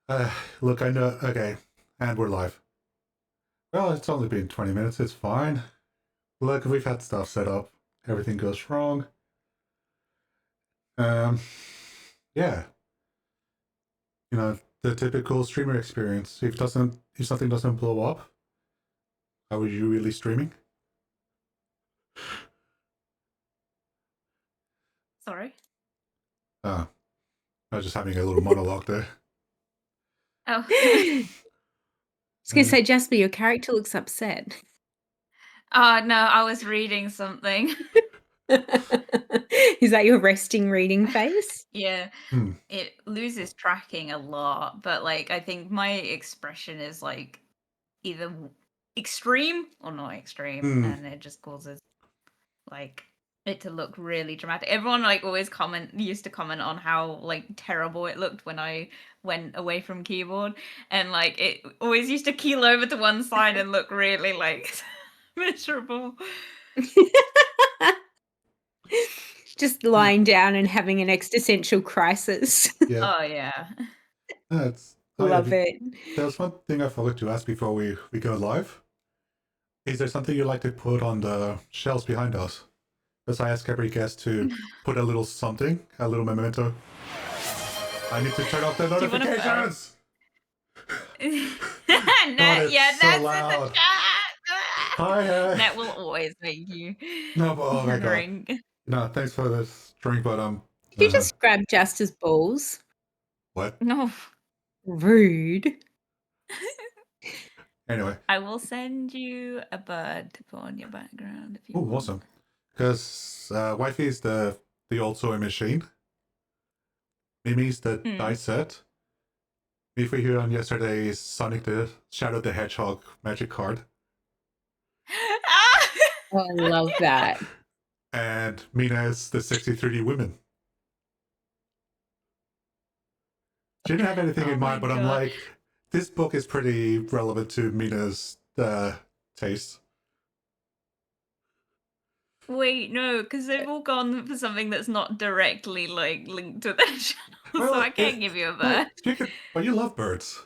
Uh, Look, I know. Okay, and we're live. Well, it's only been 20 minutes. It's fine. Look, we've had stuff set up. Everything goes wrong. Um, yeah, the typical streamer experience. If something doesn't blow up, how are you really streaming? Sorry. Ah, I was just having a little monologue there. Oh. I was going to Uh, say, Jasper, your character looks upset. No, I was reading something. Is that your resting reading face? Yeah. hmm. It loses tracking a lot, but like I think my expression is like either extreme or not extreme, Hmm. and it just causes like it to look really dramatic. Everyone like always used to comment on how like terrible it looked when I went away from keyboard, and like it always used to keel over to one side and look really like miserable. Just lying down and having an existential crisis. Yeah, Oh yeah. that's. Oh yeah. Love it. There was one thing I forgot to ask before we go live. Is there something you'd like to put on the shelves behind us? As I ask every guest to put a little something, a little memento. I need to turn off the Do you wanna put- notifications. Net, it's yeah, so Net's in the loud. chat. Hi. Net will always make you No, but oh my god. drink. No, thanks for this drink, but Did you just grab Juster's balls? what? No. Rude. Anyway. I will send you a bird to put on your background if you Oh, want. awesome. Because Wifey is the old sewing machine. Mimi's the dice set. If we hear on yesterday's Sonic the Shadow the Hedgehog magic card. Oh, I love that. And Mina is the 63D women. She didn't have anything in mind, but I'm like, this book is pretty relevant to Mina's taste. Wait, no, because they've all gone for something that's not directly like linked to their channel, Well, so I can't give you a bird. But you love birds.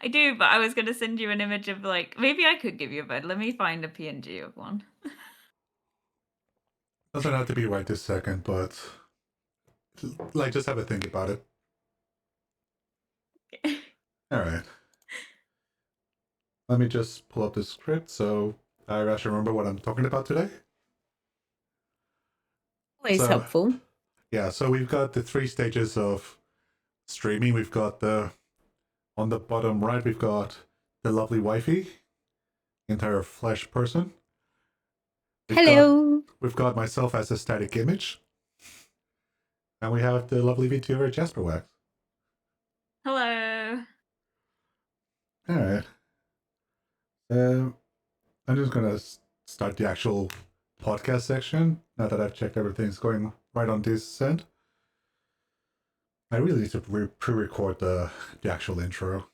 I do, but I was going to send you an image of like maybe I could give you a bird. Let me find a PNG of one. Doesn't have to be right this second, but like just have a think about it. All right. Let me just pull up the script so I actually remember what I'm talking about today. Always helpful. Yeah, so we've got the 3 stages of streaming. We've got on the bottom right, we've got the lovely wifey, entire flesh person. We've got myself as a static image. And we have the lovely VTuber Jasper Wax. Hello. All right. I'm just going to start the actual podcast section now that I've checked everything's going right on this end. I really need to pre-record the actual intro.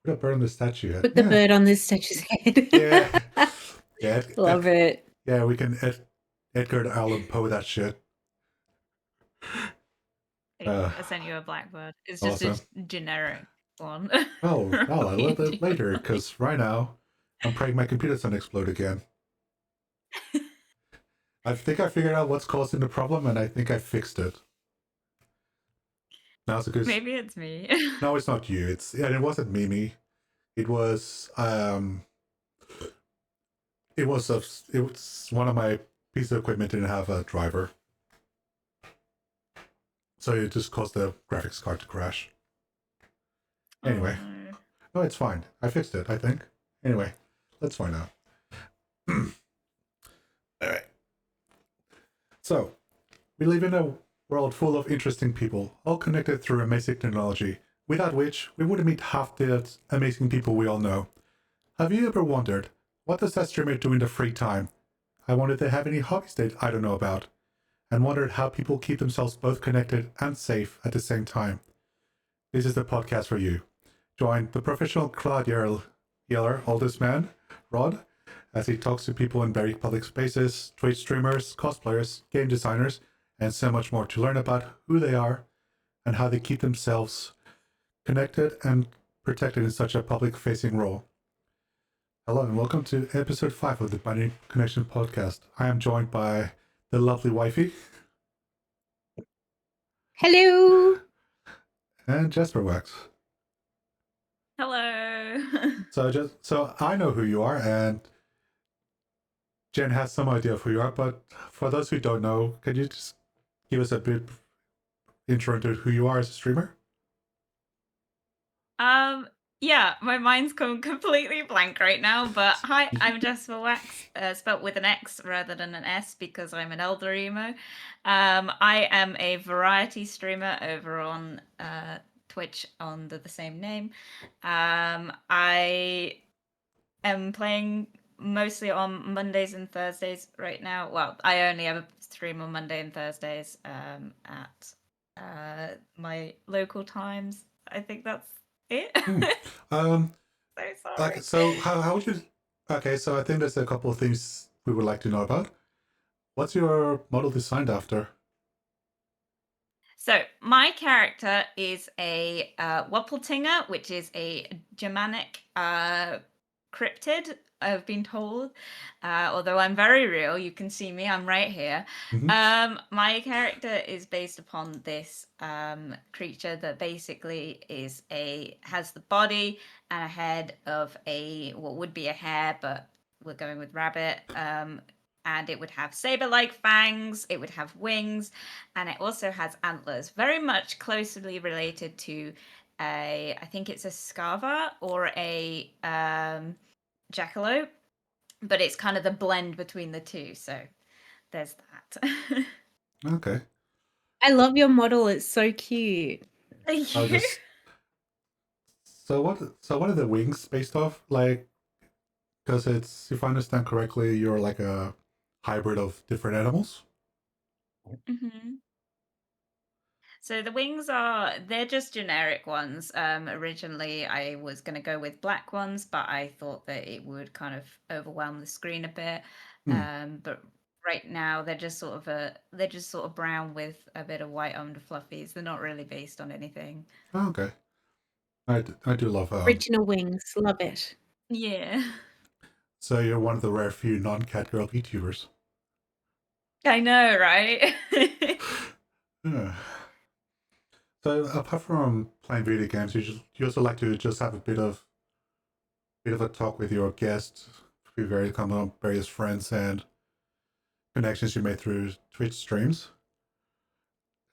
Put a bird on the statue head. Put the bird on this statue's head. Yeah. Yeah. Love it. Yeah, we can Edgar Allan Poe that shit. I sent you a blackbird. It's just awesome. a generic one. Oh, I'll let it later, because right now I'm praying my computer doesn't explode again. I think I figured out what's causing the problem, and I think I fixed it. Now it's a good. Maybe it's me. No, it's not you. It wasn't Mimi. It was it was one of my pieces of equipment didn't have a driver, so it just caused the graphics card to crash. Anyway, no, it's fine. I fixed it, I think. Anyway, let's find out. All right. So, we live in a world full of interesting people, all connected through amazing technology, without which we wouldn't meet half the amazing people we all know. Have you ever wondered, what does that streamer do in their free time? I wonder if they have any hobbies that I don't know about, and wondered how people keep themselves both connected and safe at the same time. This is the podcast for you. Join the professional Cloud Yeller, oldest man, Rod, as he talks to people in very public spaces, Twitch streamers, cosplayers, game designers, and so much more to learn about who they are and how they keep themselves connected and protected in such a public-facing role. Hello and welcome to episode 5 of the Binding Connection podcast. I am joined by the lovely wifey Hello. and Jasper Wax. Hello. So I know who you are, and Jen has some idea of who you are, but for those who don't know, can you just give us a bit intro into who you are as a streamer? Yeah, my mind's gone completely blank right now, but hi, I'm Jasper Wax, spelt with an X rather than an S because I'm an elder emo. I am a variety streamer over on Twitch under the same name. I am playing mostly on Mondays and Thursdays right now. Well, I only ever stream on Monday and Thursdays at my local times. I think that's it. Um, So sorry. how would you? Okay, so I think there's a couple of things we would like to know about. What's your model designed after? So my character is a Wuppletinger, which is a Germanic cryptid, I've been told. Although I'm very real, you can see me, I'm right here. My character is based upon this creature that basically has the body and a head of what would be a hare, but we're going with rabbit. And it would have saber-like fangs, it would have wings, and it also has antlers, very much closely related to I think it's a Scava or a Jackalope, but it's kind of the blend between the two. So there's that. Okay. I love your model. It's so cute. Thank I'll you. just. So what are the wings based off? Like, because it's, if I understand correctly, you're like a hybrid of different animals. Mm-hmm. So the wings they're just generic ones. Originally I was gonna go with black ones, but I thought that it would kind of overwhelm the screen a bit. But right now they're just sort of brown with a bit of white on the fluffies. They're not really based on anything. Oh, okay. I do love Original wings. Love it. Yeah. So you're one of the rare few non-cat girl VTubers. I know, right? Yeah. So apart from playing video games, you also like to just have a bit of a talk with your guests, various friends and connections you made through Twitch streams.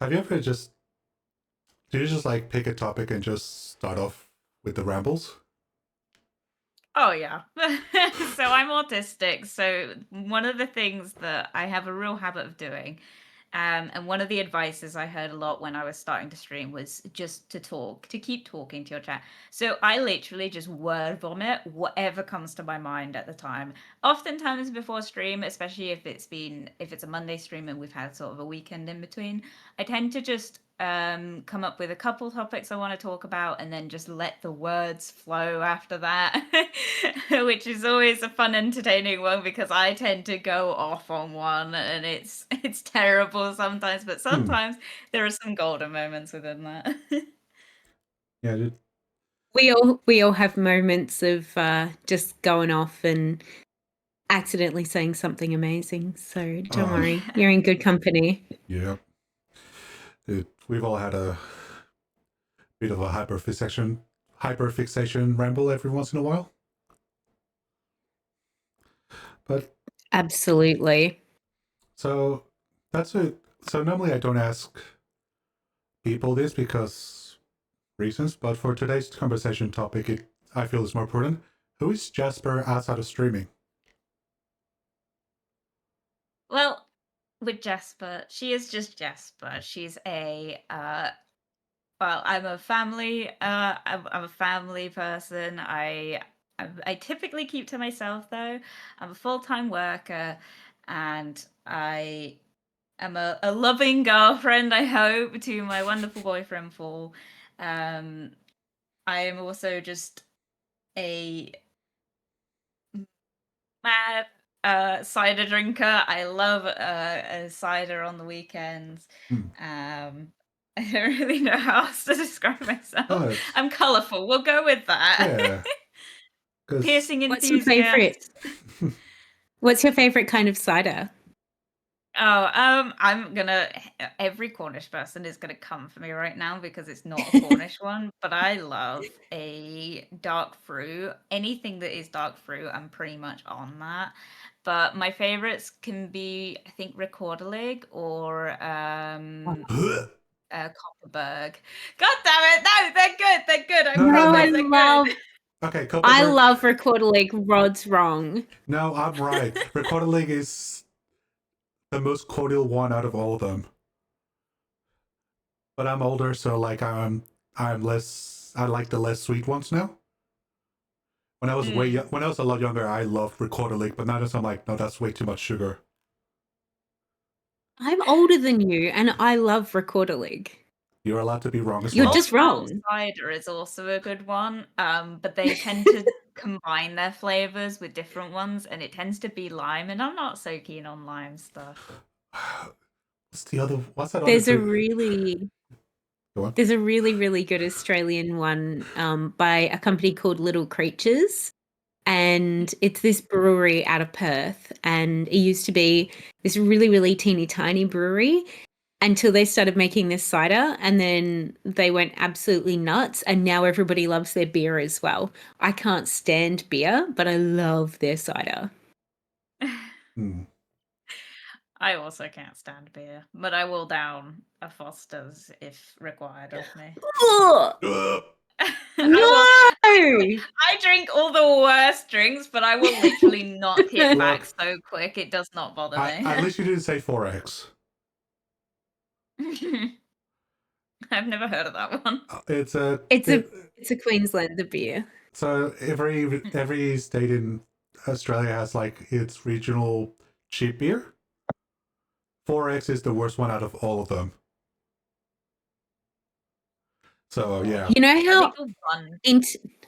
Have you ever do you just like pick a topic and just start off with the rambles? Oh yeah. So I'm autistic. So one of the things that I have a real habit of doing, and one of the advices I heard a lot when I was starting to stream was just to talk, to keep talking to your chat. So I literally just word vomit whatever comes to my mind at the time. Oftentimes before stream, especially if it's a Monday stream and we've had sort of a weekend in between, I tend to just come up with a couple topics I want to talk about and then just let the words flow after that, which is always a fun, entertaining one because I tend to go off on one and it's terrible sometimes, but sometimes there are some golden moments within that. Yeah, We all have moments of just going off and accidentally saying something amazing. So don't worry, you're in good company. yeah. We've all had a bit of a hyperfixation ramble every once in a while. But Absolutely. so that's it. So normally I don't ask people this because reasons, but for today's conversation topic, I feel is more prudent. Who is Jasper outside of streaming? Well, with Jasper, she is just Jasper. She's I'm a family. I'm a family person. I typically keep to myself though. I'm a full-time worker, and I am a loving girlfriend. I hope to my wonderful boyfriend Paul. I am also just a mad cider drinker. I love a cider on the weekends. Hmm. I don't really know how else to describe myself. Oh, it's, I'm colourful. We'll go with that. yeah, because Piercing What's your enthusiast. favorite? What's your favorite kind of cider? Oh, I'm gonna. Every Cornish person is gonna come for me right now because it's not a Cornish one. But I love a dark fruit. Anything that is dark fruit, I'm pretty much on that. But my favorites can be, I think, Recorderlig or Copperberg. God damn it! No, they're good. They're good. I No, no, No, no. I promise they're love good. Okay, I Copperberg. love Recorder League. Rod's wrong. No, I'm right. Recorder League is the most cordial one out of all of them. But I'm older, so like I'm less. I like the less sweet ones now. When I was when I was a lot younger, I loved Recorder League, but now I'm like, no, that's way too much sugar. I'm older than you, and I love Recorder League. You're allowed to be wrong as You're well. just wrong. Cider is also a good one, but they tend to combine their flavors with different ones, and it tends to be lime, and I'm not so keen on lime stuff. What's the other? What's that There's other? a really Go on. There's a really, really good Australian one by a company called Little Creatures. And it's this brewery out of Perth. And it used to be this really, really teeny tiny brewery until they started making this cider. And then they went absolutely nuts. And now everybody loves their beer as well. I can't stand beer, but I love their cider. Hmm. I also can't stand beer, but I will down a Foster's if required of me. Ugh, Ugh. no! I drink all the worst drinks, but I will literally not hit back Look, so quick. It does not bother at me. least you didn't say 4X. I've never heard of that one. It's a. It's a Queenslander beer. So every state in Australia has like its regional cheap beer. 4X is the worst one out of all of them. So yeah. You know I how think the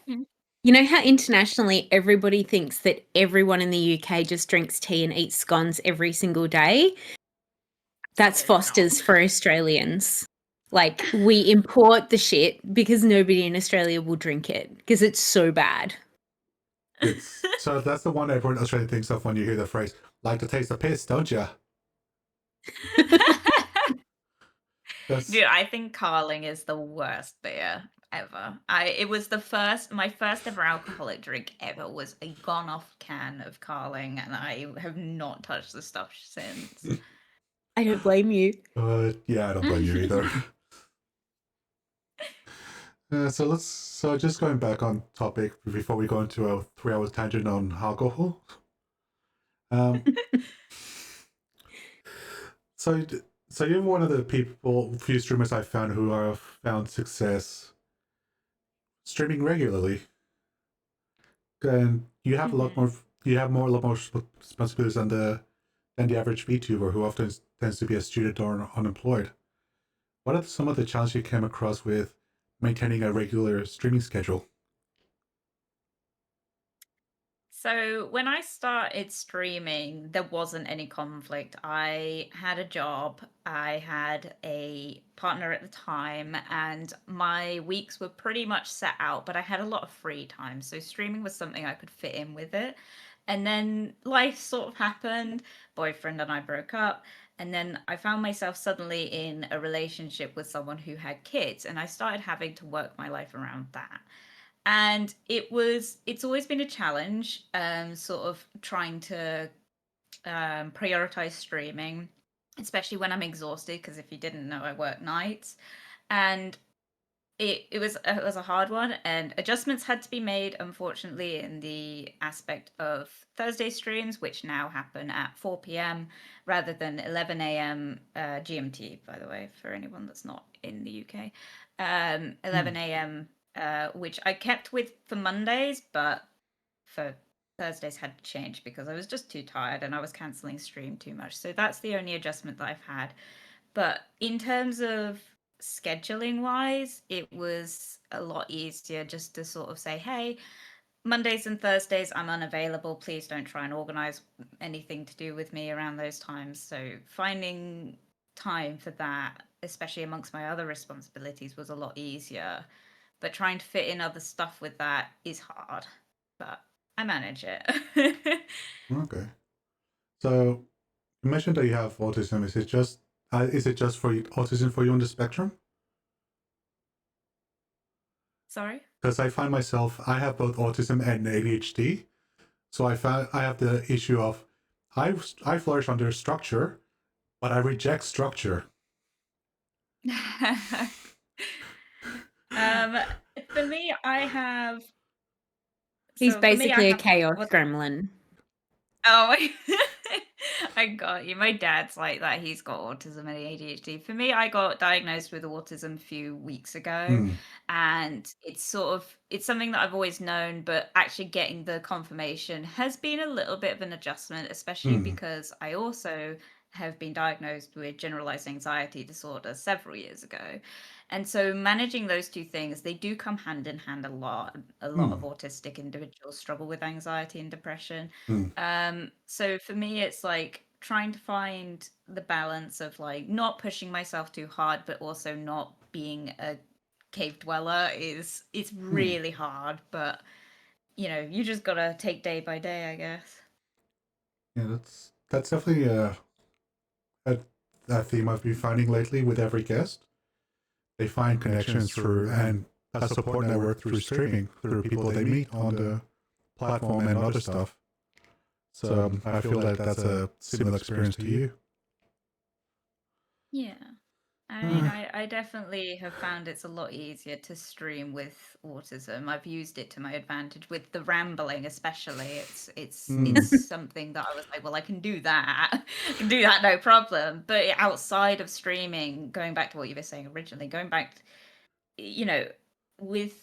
one. you know how internationally everybody thinks that everyone in the UK just drinks tea and eats scones every single day? That's Absolutely not. Foster's for Australians. Like, we import the shit because nobody in Australia will drink it because it's so bad. So that's the one everyone in Australia thinks of when you hear the phrase, like to taste the piss, don't you? Dude, I think Carling is the worst beer ever. It was my first ever alcoholic drink ever was a gone off can of Carling, and I have not touched the stuff since. I don't blame you. Yeah, I don't blame you either. So just going back on topic before we go into a 3 hour tangent on alcohol. So you're one of the few streamers I found who have found success streaming regularly, and you have a lot more responsibilities than the average VTuber who often tends to be a student or unemployed. What are some of the challenges you came across with maintaining a regular streaming schedule? So when I started streaming, there wasn't any conflict. I had a job, I had a partner at the time, and my weeks were pretty much set out, but I had a lot of free time. So streaming was something I could fit in with it. And then life sort of happened. Boyfriend and I broke up. And then I found myself suddenly in a relationship with someone who had kids, and I started having to work my life around that. And it's always been a challenge, sort of trying to prioritize streaming, especially when I'm exhausted, because if you didn't know, I work nights. And it was a hard one, and adjustments had to be made, unfortunately, in the aspect of Thursday streams, which now happen at 4 p.m. rather than 11 a.m. GMT, by the way, for anyone that's not in the UK. 11 a.m. Which I kept with for Mondays, but for Thursdays had to change because I was just too tired and I was cancelling stream too much. So that's the only adjustment that I've had. But in terms of scheduling wise, it was a lot easier just to sort of say, hey, Mondays and Thursdays I'm unavailable. Please don't try and organize anything to do with me around those times. So finding time for that especially amongst my other responsibilities, was a lot easier. But trying to fit in other stuff with that is hard. But I manage it. Okay. So you mentioned that you have autism. Is it just for autism for you on the spectrum? Sorry? Because I find myself, I have both autism and ADHD. So I have the issue of I flourish under structure, but I reject structure. um, for me, I have. He's So for me, I basically a have chaos what? gremlin. Oh, I got you. My dad's like that. He's got autism and ADHD. For me, I got diagnosed with autism a few weeks ago, Hmm. and it's something that I've always known, but actually getting the confirmation has been a little bit of an adjustment, especially Hmm. because I also have been diagnosed with generalized anxiety disorder several years ago. And so managing those two things, they do come hand in hand a lot. A lot of Hmm. autistic individuals struggle with anxiety and depression. Hmm. So for me, it's like trying to find the balance of like not pushing myself too hard, but also not being a cave dweller is it's Hmm. really hard. But you just gotta take day by day, I guess. Yeah, that's definitely a, a theme I've been finding lately with every guest. They find connections through and a support network through streaming, through people they meet on the platform and other stuff. So I feel that that's a similar experience to you. Yeah. I mean, I definitely have found it's a lot easier to stream with autism. I've used it to my advantage with the rambling, especially. It's something that I was like, well, I can do that. I can do that, no problem. But outside of streaming, going back to what you were saying originally, going back, you know, with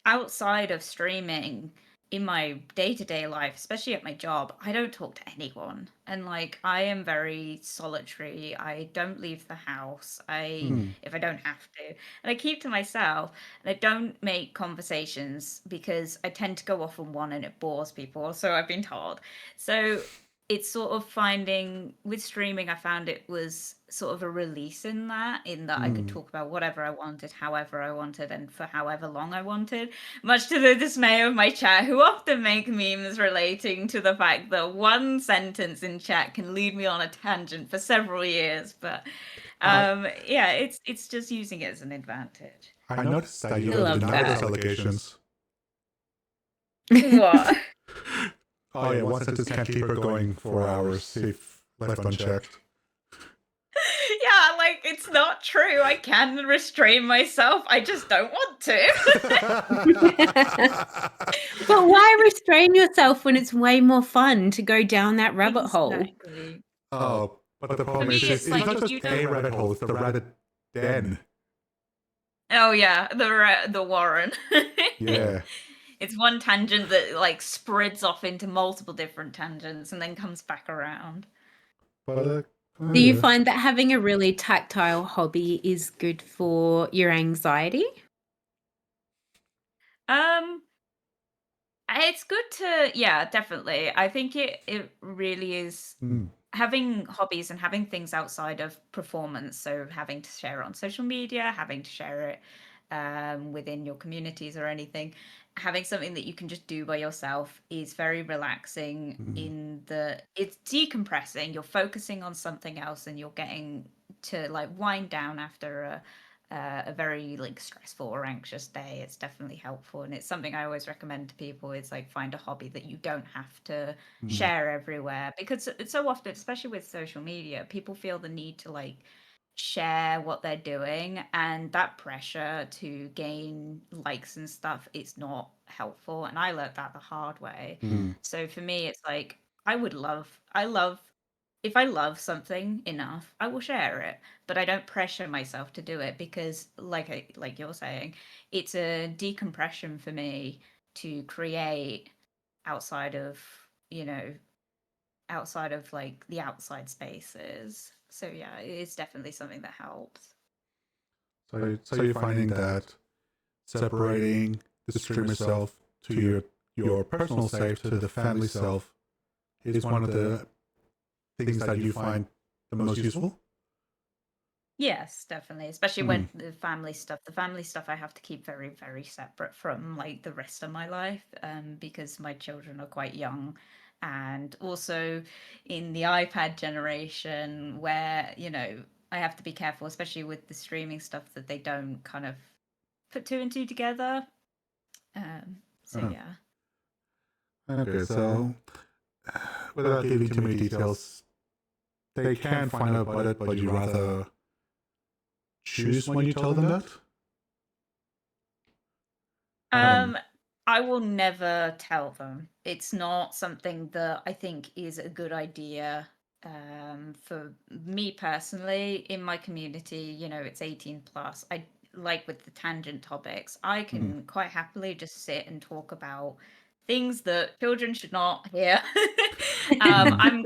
outside of streaming in my day-to-day life, especially at my job, I don't talk to anyone. And like I am very solitary. I don't leave the house. Hmm. If I don't have to. And I keep to myself and I don't make conversations because I tend to go off on one and it bores people. So I've been told. So it's sort of finding with streaming, I found it was sort of a release in that I could Hmm. talk about whatever I wanted, however I wanted, and for however long I wanted, much to the dismay of my chat, who often make memes relating to the fact that one sentence in chat can lead me on a tangent for several years. But I yeah, it's just using it as an advantage. I noticed that you I don't love deny those that. allegations. What? Oh yeah, one sentence can't keep her going for hours if left unchecked. Yeah, like it's not true. I can restrain myself. I just don't want to. But why restrain yourself when it's way more fun to go down that rabbit hole? Exactly. Oh, but the problem me, is, it's it's like not if just you a don't- rabbit hole; it's the rabbit den. Oh yeah, the Warren. Yeah. It's one tangent that like spreads off into multiple different tangents and then comes back around. But Do you yeah. find that having a really tactile hobby is good for your anxiety? It's good to, yeah, definitely. I think it really is Hmm. having hobbies and having things outside of performance. So having to share it on social media, having to share it within your communities or anything, having something that you can just do by yourself is very relaxing. It's decompressing. You're focusing on something else, and you're getting to like wind down after a very like stressful or anxious day. It's definitely helpful, and it's something I always recommend to people. Is like find a hobby that you don't have to share everywhere, because it's so often, especially with social media, people feel the need to like share what they're doing, and that pressure to gain likes and stuff is not helpful, and I learned that the hard way. So for me, it's like I love if I love something enough, I will share it, but I don't pressure myself to do it because, like you're saying, it's a decompression for me to create outside of, you know, outside of like the outside spaces. So yeah, it's definitely something that helps. So you're finding that separating the streamer self to your personal self to the family self is one of the things that you find the most useful? Yes, definitely. Especially when the family stuff I have to keep very, very separate from like the rest of my life, because my children are quite young. And also in the iPad generation where, I have to be careful, especially with the streaming stuff, that they don't kind of put two and two together. So Uh-huh. yeah. Okay, so without giving too many details, they can find out about it, but you rather choose when you tell them that? I will never tell them. It's not something that I think is a good idea. For me personally, in my community, it's 18 plus. I like with the tangent topics, I can quite happily just sit and talk about things that children should not hear. I'm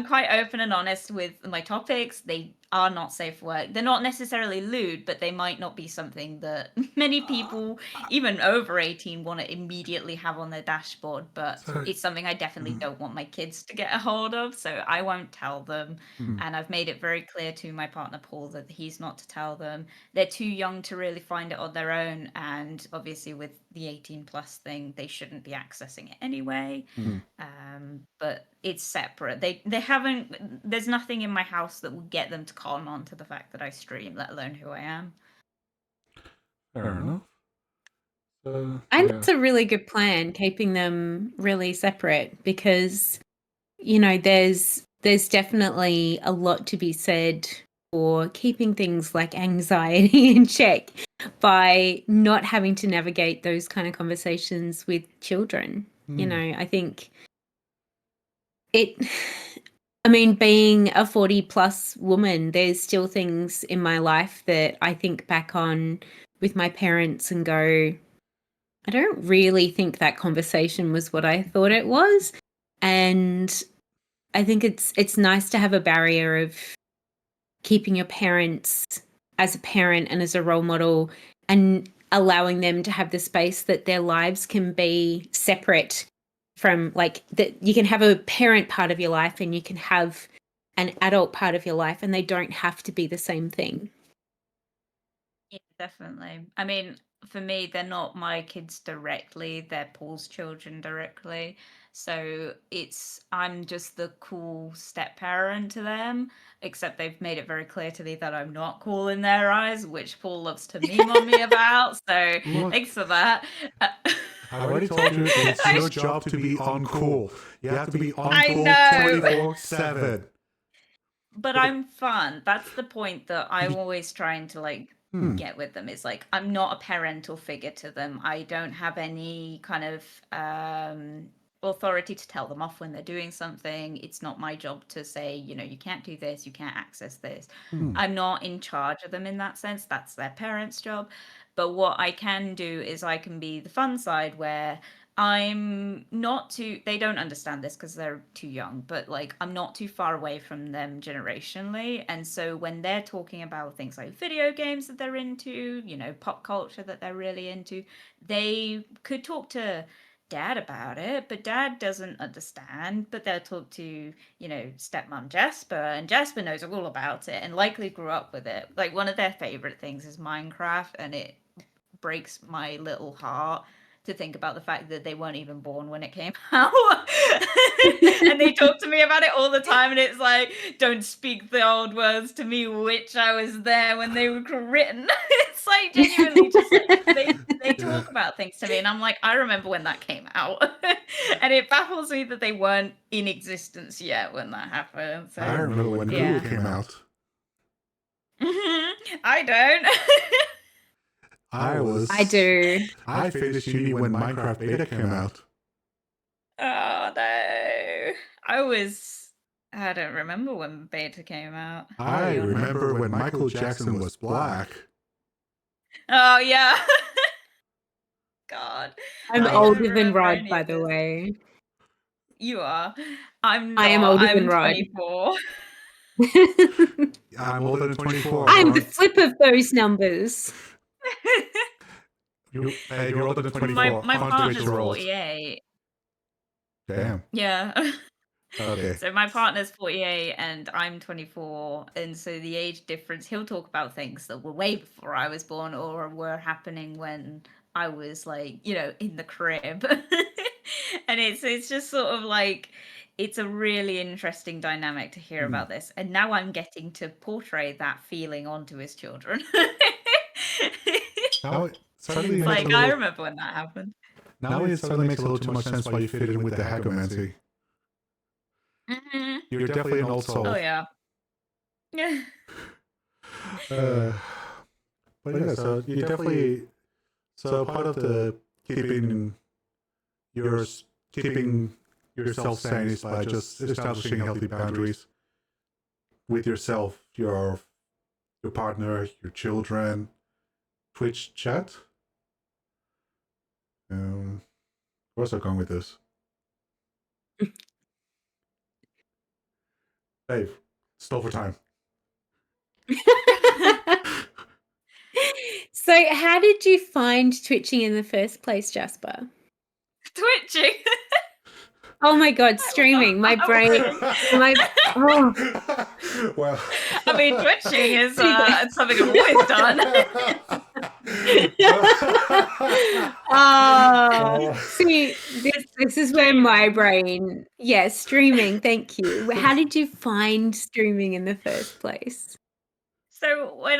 quite open and honest with my topics. They are not safe for work. They're not necessarily lewd, but they might not be something that many people, even over 18, want to immediately have on their dashboard. But So- it's something I definitely don't want my kids to get a hold of, so I won't tell them. And I've made it very clear to my partner Paul that he's not to tell them. They're too young to really find it on their own, and obviously with the 18 plus thing, they shouldn't be accessing it anyway. But it's separate. They haven't. There's nothing in my house that will get them to calm on to the fact that I stream, let alone who I am. Fair enough. So, And it's a really good plan, keeping them really separate, because there's definitely a lot to be said for keeping things like anxiety in check by not having to navigate those kind of conversations with children. I think being a 40 plus woman, there's still things in my life that I think back on with my parents and go, I don't really think that conversation was what I thought it was. And I think it's nice to have a barrier of keeping your parents as a parent and as a role model, and allowing them to have the space that their lives can be separate from, like, that you can have a parent part of your life and you can have an adult part of your life, and they don't have to be the same thing. Yeah, definitely. I mean, for me, they're not my kids directly, they're Paul's children directly. So I'm just the cool step parent to them, except they've made it very clear to me that I'm not cool in their eyes, which Paul loves to meme on me about. So Look. thanks for that. I already told you it's your job to be uncool. You have to be I uncool know. 24/7. But I'm fun. That's the point that I'm always trying to get with them. Is like, I'm not a parental figure to them. I don't have any kind of authority to tell them off when they're doing something. It's not my job to say, you can't do this, you can't access this. I'm not in charge of them in that sense. That's their parents' job. But what I can do is I can be the fun side, where I'm not too, they don't understand this because they're too young, but like, I'm not too far away from them generationally. And so when they're talking about things like video games that they're into, pop culture that they're really into, they could talk to dad about it, but dad doesn't understand. But they'll talk to, stepmom Jasper, and Jasper knows all about it and likely grew up with it. Like, one of their favorite things is Minecraft, and it breaks my little heart to think about the fact that they weren't even born when it came out. And they talk to me about it all the time, and it's like, don't speak the old words to me, which I was there when they were written. It's like, genuinely just like, they talk about things to me, and I'm like, I remember when that came out. And it baffles me that they weren't in existence yet when that happened. So I remember when yeah. Google came out. I don't. I do. I finished uni when Minecraft Beta came out. Oh no. I don't remember when beta came out. I remember when Michael Jackson was black. Oh yeah. God. I'm I older don't than remember Rod, any by of the this. way. You are. I'm not. I am older I'm than Rod. 24. I'm older than 24. I'm the flip of those numbers. You're older than 24. My on partner's Twitch rolls. 48. Damn. Yeah. Okay. So my partner's 48 and I'm 24, and so the age difference, he'll talk about things that were way before I was born or were happening when I was like, in the crib. And it's just sort of like it's a really interesting dynamic to hear Hmm. about this. And now I'm getting to portray that feeling onto his children. Now it suddenly It's makes a like I little. remember when that happened. Now it suddenly makes a little too much sense why you fit in with the Hagomancy. Mhm. You're definitely an old soul. Oh yeah. Yeah. Uh, but yeah, so you definitely so part of the keeping your keeping yourself sane is by just establishing healthy boundaries with yourself, your partner, your children. Twitch chat. Where's I going with this? Dave, stole for time. So, how did you find twitching in the first place, Jasper? Twitching. Oh my God, streaming. My brain. Oh. Well, I mean, twitching is something I've always done. See, this is where my brain. Yes, streaming. Thank you. How did you find streaming in the first place? So when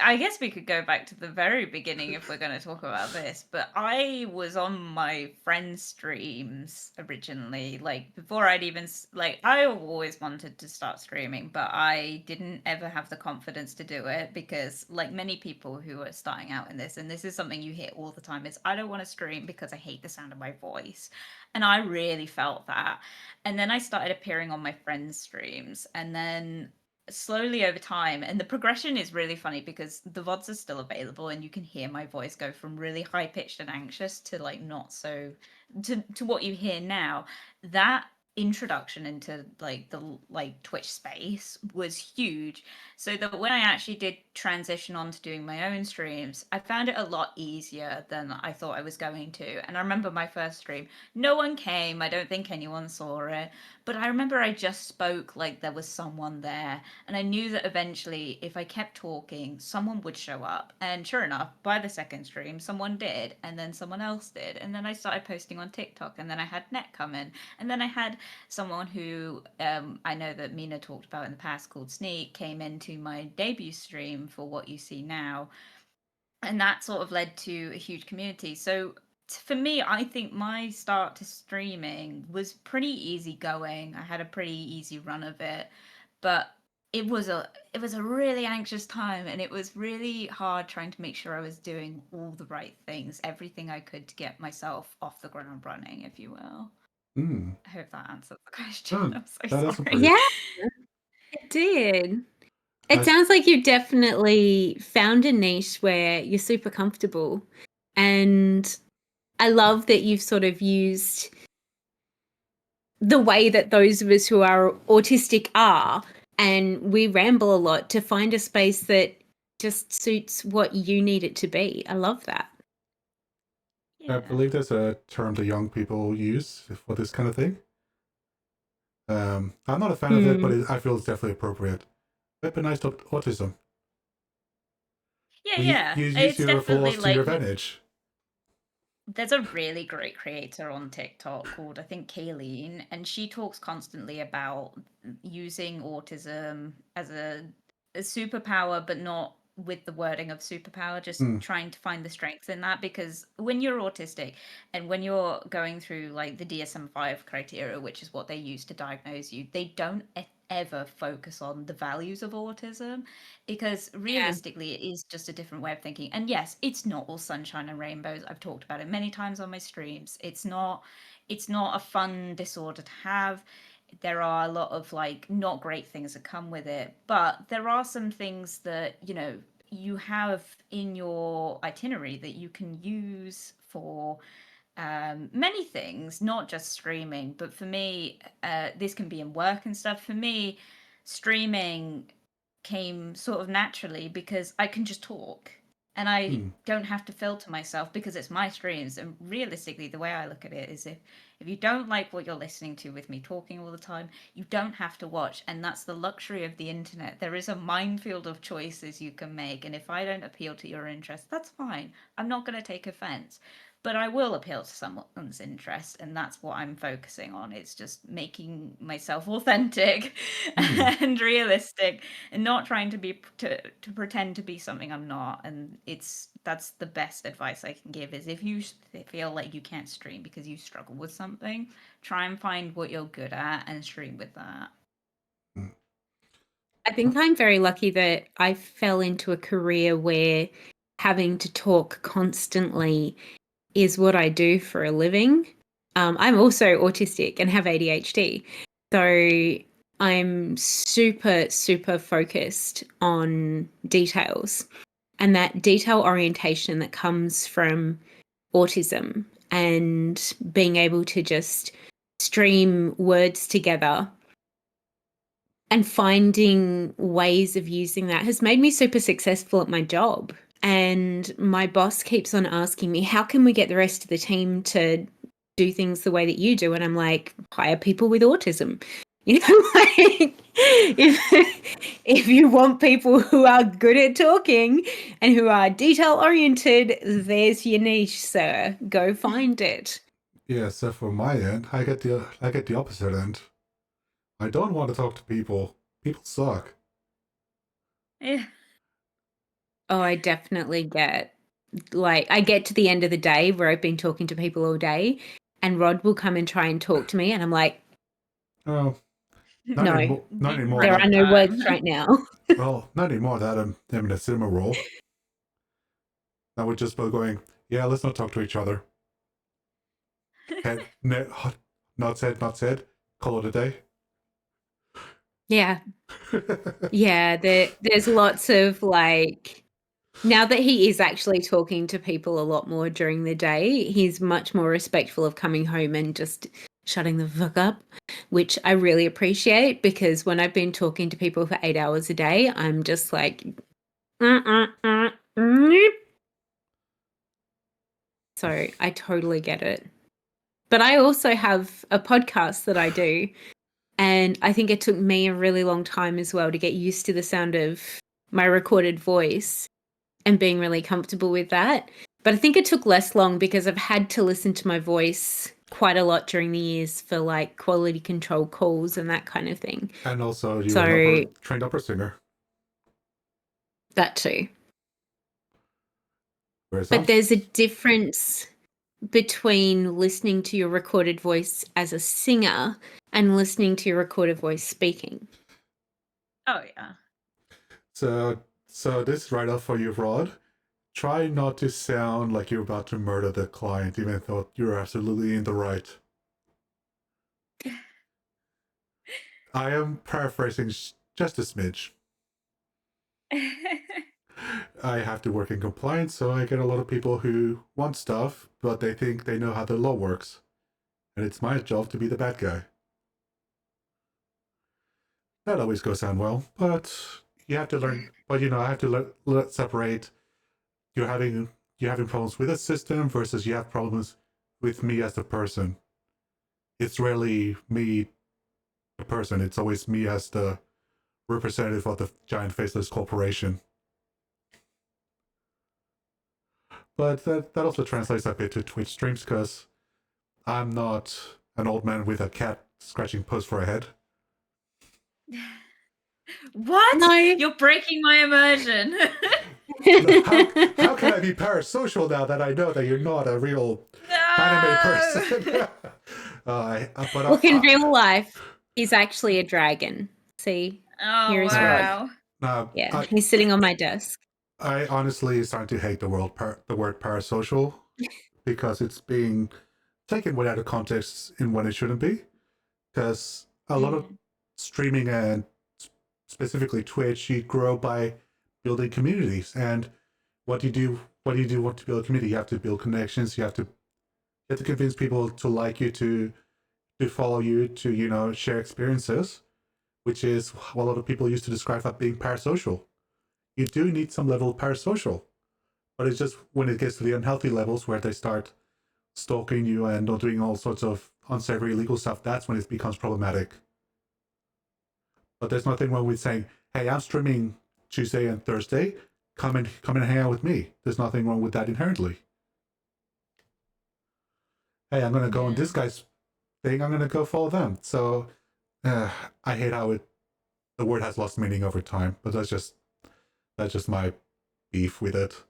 I guess we could go back to the very beginning if we're going to talk about this, but I was on my friend's streams originally, like before I'd even like I always wanted to start streaming, but I didn't ever have the confidence to do it because like many people who are starting out in this, and this is something you hear all the time, is I don't want to stream because I hate the sound of my voice. And I really felt that. And then I started appearing on my friends' streams, and then slowly over time, and the progression is really funny because the VODs are still available and you can hear my voice go from really high pitched and anxious to like not so to what you hear now. That introduction into like the like Twitch space was huge, so that when I actually did transition on to doing my own streams, I found it a lot easier than I thought I was going to. And I remember my first stream, no one came, I don't think anyone saw it, but I remember I just spoke like there was someone there, and I knew that eventually, if I kept talking, someone would show up. And sure enough, by the second stream, someone did, and then someone else did. And then I started posting on TikTok, and then I had Net come in. And then I had someone who I know that Mina talked about in the past called Sneak came into my debut stream for What You See Now. And that sort of led to a huge community. So for me, I think my start to streaming was pretty easy going. I had a pretty easy run of it, but it was a really anxious time, and it was really hard trying to make sure I was doing all the right things, everything I could to get myself off the ground running, if you will. Hmm. I hope that answered the question. Hmm. I'm so That is sorry. pretty- Yeah, it did. It I- sounds like you definitely found a niche where you're super comfortable. And I love that you've sort of used the way that those of us who are autistic are, and we ramble a lot, to find a space that just suits what you need it to be. I love that. I Yeah. believe there's a term that young people use for this kind of thing. I'm not a fan of it, but I feel it's definitely appropriate. Weaponized autism. Yeah. You use It's your definitely flaws to your like advantage. there's a really great creator on TikTok called, I think, Kayleen, and she talks constantly about using autism as a superpower, but not with the wording of superpower, just Hmm. trying to find the strength in that. Because when you're autistic and when you're going through like the DSM-5 criteria, which is what they use to diagnose you, they don't ever focus on the values of autism, because realistically it is just a different way of thinking. And yes, it's not all sunshine and rainbows. I've talked about it many times on my streams. It's not a fun disorder to have. There are a lot of like not great things that come with it, but there are some things that you have in your itinerary that you can use for many things, not just streaming. But for me, this can be in work and stuff. For me, streaming came sort of naturally because I can just talk. And I Hmm. don't have to filter myself because it's my streams. And realistically, the way I look at it is if you don't like what you're listening to with me talking all the time, you don't have to watch. And that's the luxury of the internet. There is a minefield of choices you can make. And if I don't appeal to your interest, that's fine. I'm not going to take offense. But I will appeal to someone's interest, and that's what I'm focusing on. It's just making myself authentic Hmm. and realistic, and not trying to be to pretend to be something I'm not. And that's the best advice I can give is if you feel like you can't stream because you struggle with something, try and find what you're good at and stream with that. I think I'm very lucky that I fell into a career where having to talk constantly is what I do for a living. I'm also autistic and have ADHD. So I'm super, super focused on details and that detail orientation that comes from autism and being able to just stream words together and finding ways of using that has made me super successful at my job. And my boss keeps on asking me, how can we get the rest of the team to do things the way that you do? And I'm like, hire people with autism. You know, like if you want people who are good at talking and who are detail oriented, there's your niche, sir. Go find it. Yeah, so for my end, I get the opposite end. I don't want to talk to people. People suck. Yeah. Oh, I definitely get I get to the end of the day where I've been talking to people all day and Rod will come and try and talk to me and I'm like, Oh, not no, anymore. Not Give anymore. there Rod are That no time. words right now. well, not anymore. That I'm in a cinema role. Now we're just both going. Yeah, let's not talk to each other. Head, not said. Not said. Call it a day. Yeah. Yeah, there's lots of now that he is actually talking to people a lot more during the day, he's much more respectful of coming home and just shutting the fuck up, which I really appreciate because when I've been talking to people for 8 hours a day, I'm just like, nope. So I totally get it. But I also have a podcast that I do. And I think it took me a really long time as well to get used to the sound of my recorded voice and being really comfortable with that. But I think it took less long because I've had to listen to my voice quite a lot during the years for quality control calls and that kind of thing. And also, you So were trained opera singer. that too. Whereas But there's a difference between listening to your recorded voice as a singer and listening to your recorded voice speaking. Oh yeah. So this right up for you, Rod. Try not to sound like you're about to murder the client, even though you're absolutely in the right. I am paraphrasing just a smidge. I have to work in compliance, so I get a lot of people who want stuff, but they think they know how the law works. And it's my job to be the bad guy. That always goes down well, but you have to learn. But I have to let separate. You're having problems with a system versus you have problems with me as a person. It's rarely me, the person. It's always me as the representative of the giant faceless corporation. But that also translates a bit to Twitch streams because I'm not an old man with a cat scratching post for a head. What? No. You're breaking my immersion. How can I be parasocial now that I know that you're not a real anime person? Look, in real life, he's actually a dragon. See? Oh Here's Rod. wow. Yeah, he's sitting on my desk. I honestly starting to hate the word parasocial because it's being taken way out of context in when it shouldn't be. Because a lot of streaming and specifically Twitch, you grow by building communities. And what do you do? What do you do to build a community? You have to build connections. You have to convince people to like you, to follow you, to share experiences, which is what a lot of people used to describe as being parasocial. You do need some level of parasocial. But it's just when it gets to the unhealthy levels where they start stalking you and doing all sorts of unsavory illegal stuff, that's when it becomes problematic. But there's nothing wrong with saying, "Hey, I'm streaming Tuesday and Thursday. Come and hang out with me." There's nothing wrong with that inherently. Hey, I'm gonna go on this guy's thing. I'm gonna go follow them. So I hate how the word has lost meaning over time. But that's just my beef with it.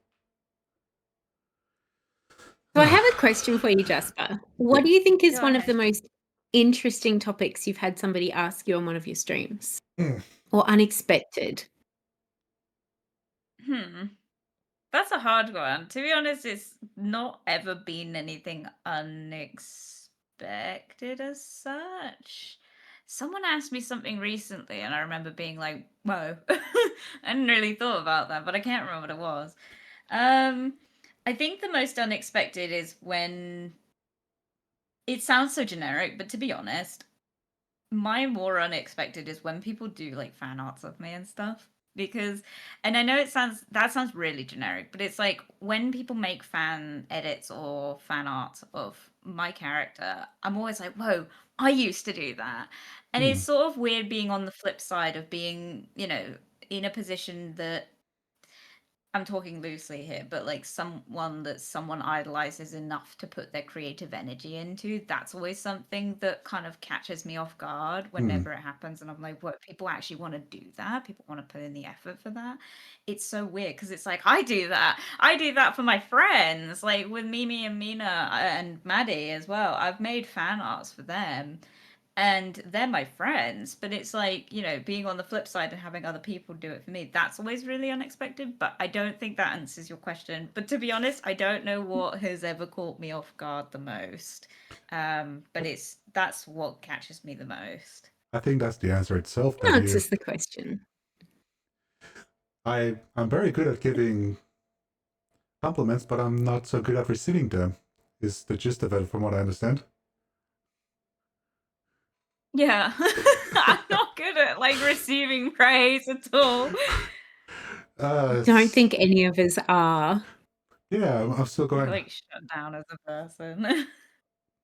So I have a question for you, Jasper. What do you think is Go one of the ahead. most interesting topics you've had somebody ask you on one of your streams? Mm. Or unexpected? That's a hard one. To be honest, it's not ever been anything unexpected as such. Someone asked me something recently, and I remember being like, "Whoa!" I hadn't really thought about that, but I can't remember what it was. I think the most unexpected is when it sounds so generic, but to be honest, my more unexpected is when people do like fan arts of me and stuff. Because, and I know that sounds really generic, but it's like when people make fan edits or fan art of my character, I'm always like, whoa, I used to do that. And it's sort of weird being on the flip side of being, in a position that I'm talking loosely here, but like someone that someone idolizes enough to put their creative energy into, that's always something that kind of catches me off guard whenever it happens. And I'm like, what, people actually want to do that? People want to put in the effort for that? It's so weird because it's like, I do that. I do that for my friends, like with Mimi and Mina and Maddie as well. I've made fan arts for them. And they're my friends, but it's like, being on the flip side and having other people do it for me, that's always really unexpected. But I don't think that answers your question. But to be honest, I don't know what has ever caught me off guard the most. But that's what catches me the most. I think that's the answer itself. That answers the question. I'm very good at giving compliments, but I'm not so good at receiving them, is the gist of it, from what I understand. Yeah. I'm not good at like receiving praise at all. I don't think any of us are. Yeah, I'm still going. Like shut down as a person.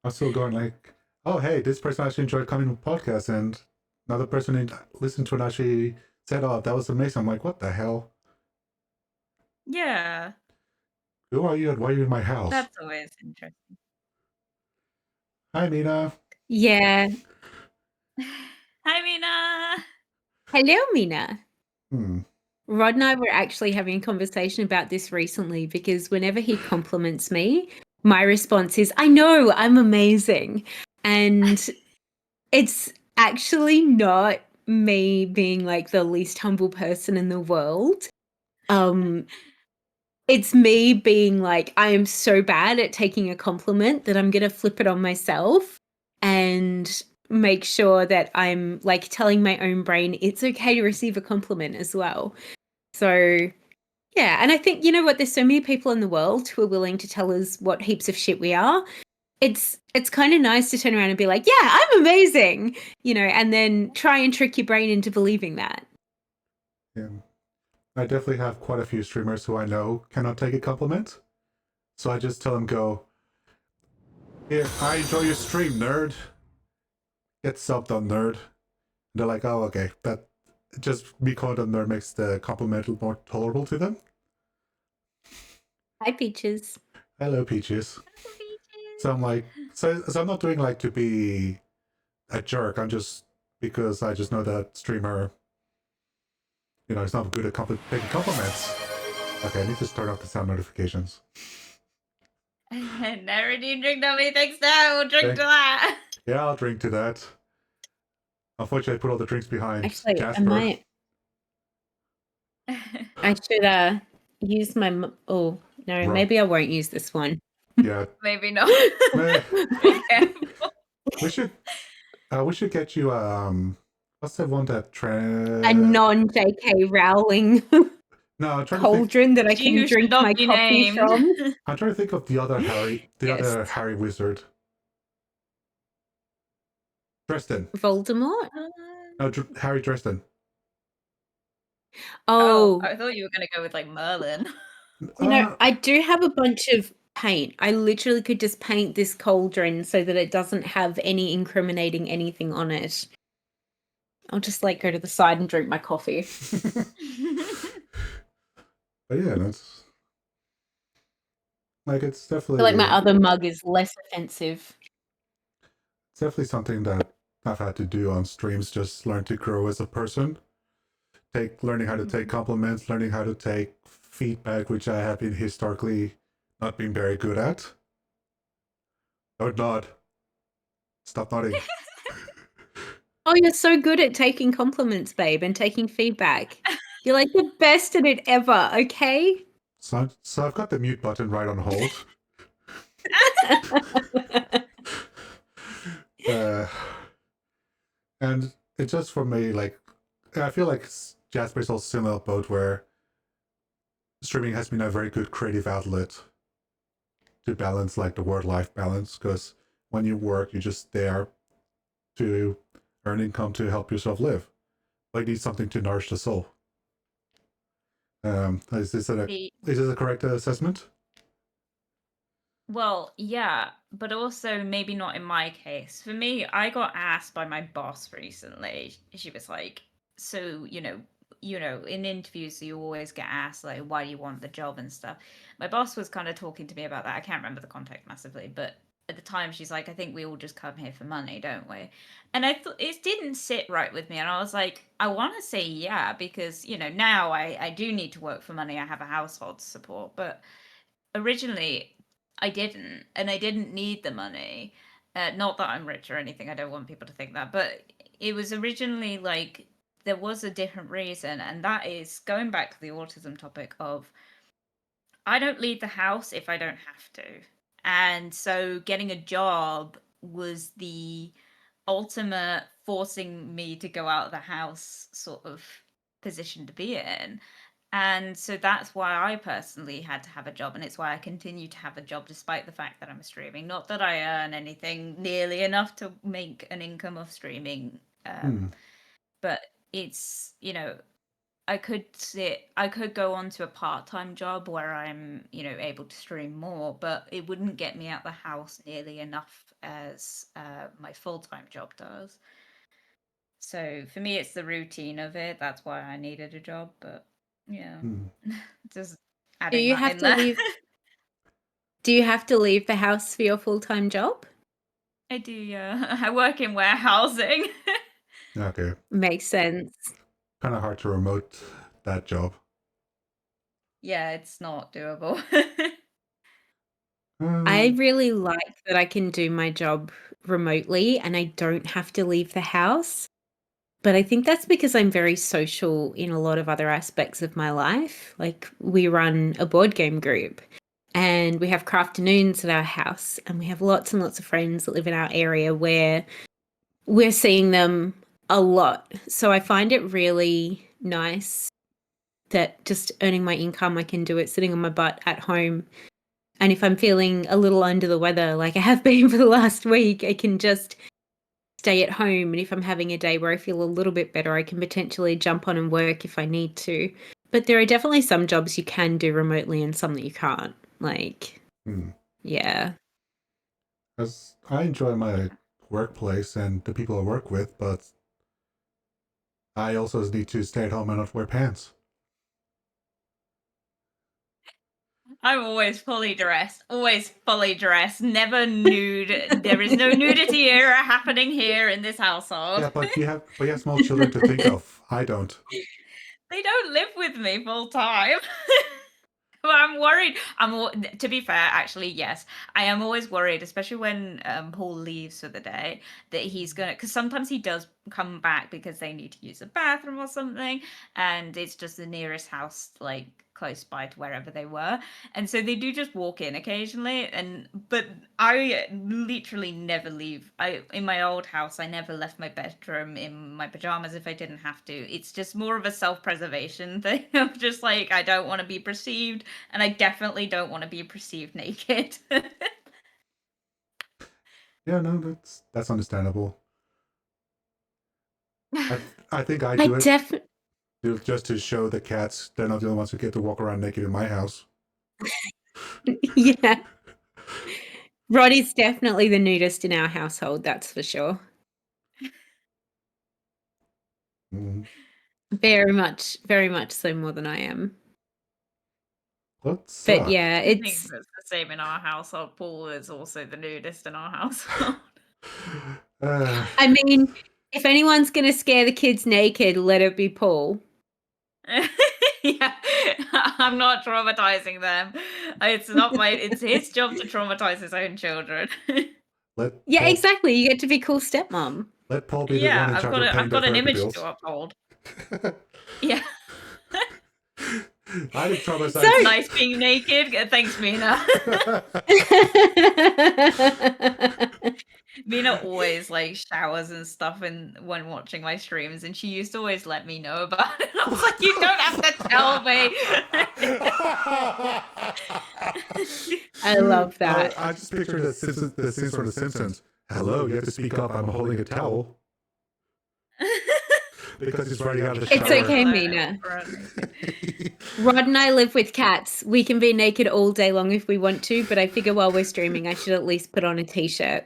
I'm still going like, oh hey, this person actually enjoyed coming to the podcast, and another person listened to it and actually said, "Oh, that was amazing." I'm like, what the hell? Yeah. Who are you and why are you in my house? That's always interesting. Hi, Mina. Yeah. Hi, Mina. Hello, Mina. Hmm. Rod and I were actually having a conversation about this recently because whenever he compliments me, my response is, I know, I'm amazing. And it's actually not me being like the least humble person in the world. It's me being like, I am so bad at taking a compliment that I'm going to flip it on myself and make sure that I'm like telling my own brain it's okay to receive a compliment as well. So, yeah. And I think, you know what, there's so many people in the world who are willing to tell us what heaps of shit we are. It's kind of nice to turn around and be like, yeah, I'm amazing, and then try and trick your brain into believing that. Yeah. I definitely have quite a few streamers who I know cannot take a compliment. So I just tell them, "Here, I enjoy your stream, nerd. Get subbed on, nerd." And they're like, "Oh, okay." That just me calling them nerd makes the compliment more tolerable to them. Hi, Peaches. Hello, Peaches. So I'm like, so I'm not doing like to be a jerk. I'm just, because I just know that streamer, is not good at taking compliments. Okay, I need to start off the sound notifications. Never did drink to me, thanks now. We'll drink to that. Yeah, I'll drink to that. Unfortunately, I put all the drinks behind Actually, Jasper. I should use my. Oh no, maybe I won't use this one. Yeah. Maybe not. Be careful. We should get you what's the one that a non-JK Rowling No, I'm trying cauldron that I She can who should drink not my be coffee named. from. I'm trying to think of the other Harry, other Harry wizard. Dresden. Voldemort? No, Harry Dresden. Oh, I thought you were gonna go with like Merlin. I do have a bunch of paint. I literally could just paint this cauldron so that it doesn't have any incriminating anything on it. I'll just like go to the side and drink my coffee. But yeah, that's like it's I feel like my definitely other mug is less offensive. it's definitely something that I've had to do on streams. Just learn to grow as a person. Learning how to take compliments, learning how to take feedback, which I have been historically not been very good at. Don't nod. Stop nodding. Oh, you're so good at taking compliments, babe, and taking feedback. You're like the best at it ever, okay? So I've got the mute button right on hold. And it's just for me, like, I feel like Jasper's also similar boat where streaming has been a very good creative outlet to balance like the work-life balance, because when you work, you're just there to earn income to help yourself live. Like, need something to nourish the soul. Is this a correct assessment? Well, yeah, but also maybe not in my case. For me, I got asked by my boss recently. She was like, "So, in interviews you always get asked like why do you want the job and stuff." My boss was kind of talking to me about that. I can't remember the context massively, but at the time she's like, "I think we all just come here for money, don't we?" And I thought it didn't sit right with me, and I was like, I want to say yeah because, now I do need to work for money. I have a household to support, but originally I didn't, and I didn't need the money. Not that I'm rich or anything. I don't want people to think that, but it was originally like there was a different reason, and that is going back to the autism topic of I don't leave the house if I don't have to. And so getting a job was the ultimate forcing me to go out of the house sort of position to be in. And so that's why I personally had to have a job, and it's why I continue to have a job despite the fact that I'm streaming. Not that I earn anything nearly enough to make an income of streaming, but it's, I could go on to a part-time job where I'm, able to stream more, but it wouldn't get me out the house nearly enough as my full-time job does. So for me, it's the routine of it. That's why I needed a job, but yeah, just Do adding you that have in to there. leave? Do you have to leave the house for your full-time job? I do, yeah. I work in warehousing. Okay. Makes sense. Kind of hard to remote that job. Yeah, it's not doable. I really like that I can do my job remotely and I don't have to leave the house. But I think that's because I'm very social in a lot of other aspects of my life. Like we run a board game group and we have crafternoons at our house and we have lots and lots of friends that live in our area where we're seeing them a lot. So I find it really nice that just earning my income, I can do it sitting on my butt at home. And if I'm feeling a little under the weather, like I have been for the last week, I can just stay at home. And if I'm having a day where I feel a little bit better, I can potentially jump on and work if I need to. But there are definitely some jobs you can do remotely and some that you can't. Like, yeah. Because I enjoy my workplace and the people I work with, but I also need to stay at home and not wear pants. I'm always fully dressed, never nude. There is no nudity era happening here in this household. Yeah, but you have small children to think of. I don't. They don't live with me full time. But I'm worried. To be fair, actually, yes, I am always worried, especially when Paul leaves for the day, that he's gonna. Because sometimes he does come back because they need to use a bathroom or something, and it's just the nearest house, like close by to wherever they were, and so they do just walk in occasionally. But I literally never leave. In my old house, I never left my bedroom in my pajamas if I didn't have to. It's just more of a self-preservation thing of just like I don't want to be perceived, and I definitely don't want to be perceived naked. Yeah, no, that's understandable. I think I I do it definitely. just to show the cats they're not the only ones who get to walk around naked in my house. Yeah. Rod is definitely the nudist in our household, that's for sure. Mm. Very much so more than I am. That But sucks. yeah, I think it's that's the same in our household. Paul is also the nudist in our household. I mean, if anyone's gonna scare the kids naked, let it be Paul. Yeah, I'm not traumatizing them. It's his job to traumatize his own children. let Yeah, Paul, exactly. You get to be cool stepmom. let Paul be the Yeah, one in charge of paying I've their got an therapy image bills. to uphold. Yeah. I didn't So- traumatize. It's nice being naked. Thanks, Mina. Mina always like showers and stuff when watching my streams, and she used to always let me know about it. I was like, you don't have to tell me. I love that. I just pictured the scene from The Simpsons. Hello, you have to speak up. I'm holding a towel because he's running out of the shower. It's okay, Hello, Mina. Veronica. Rod and I live with cats. We can be naked all day long if we want to, but I figure while we're streaming, I should at least put on a t-shirt.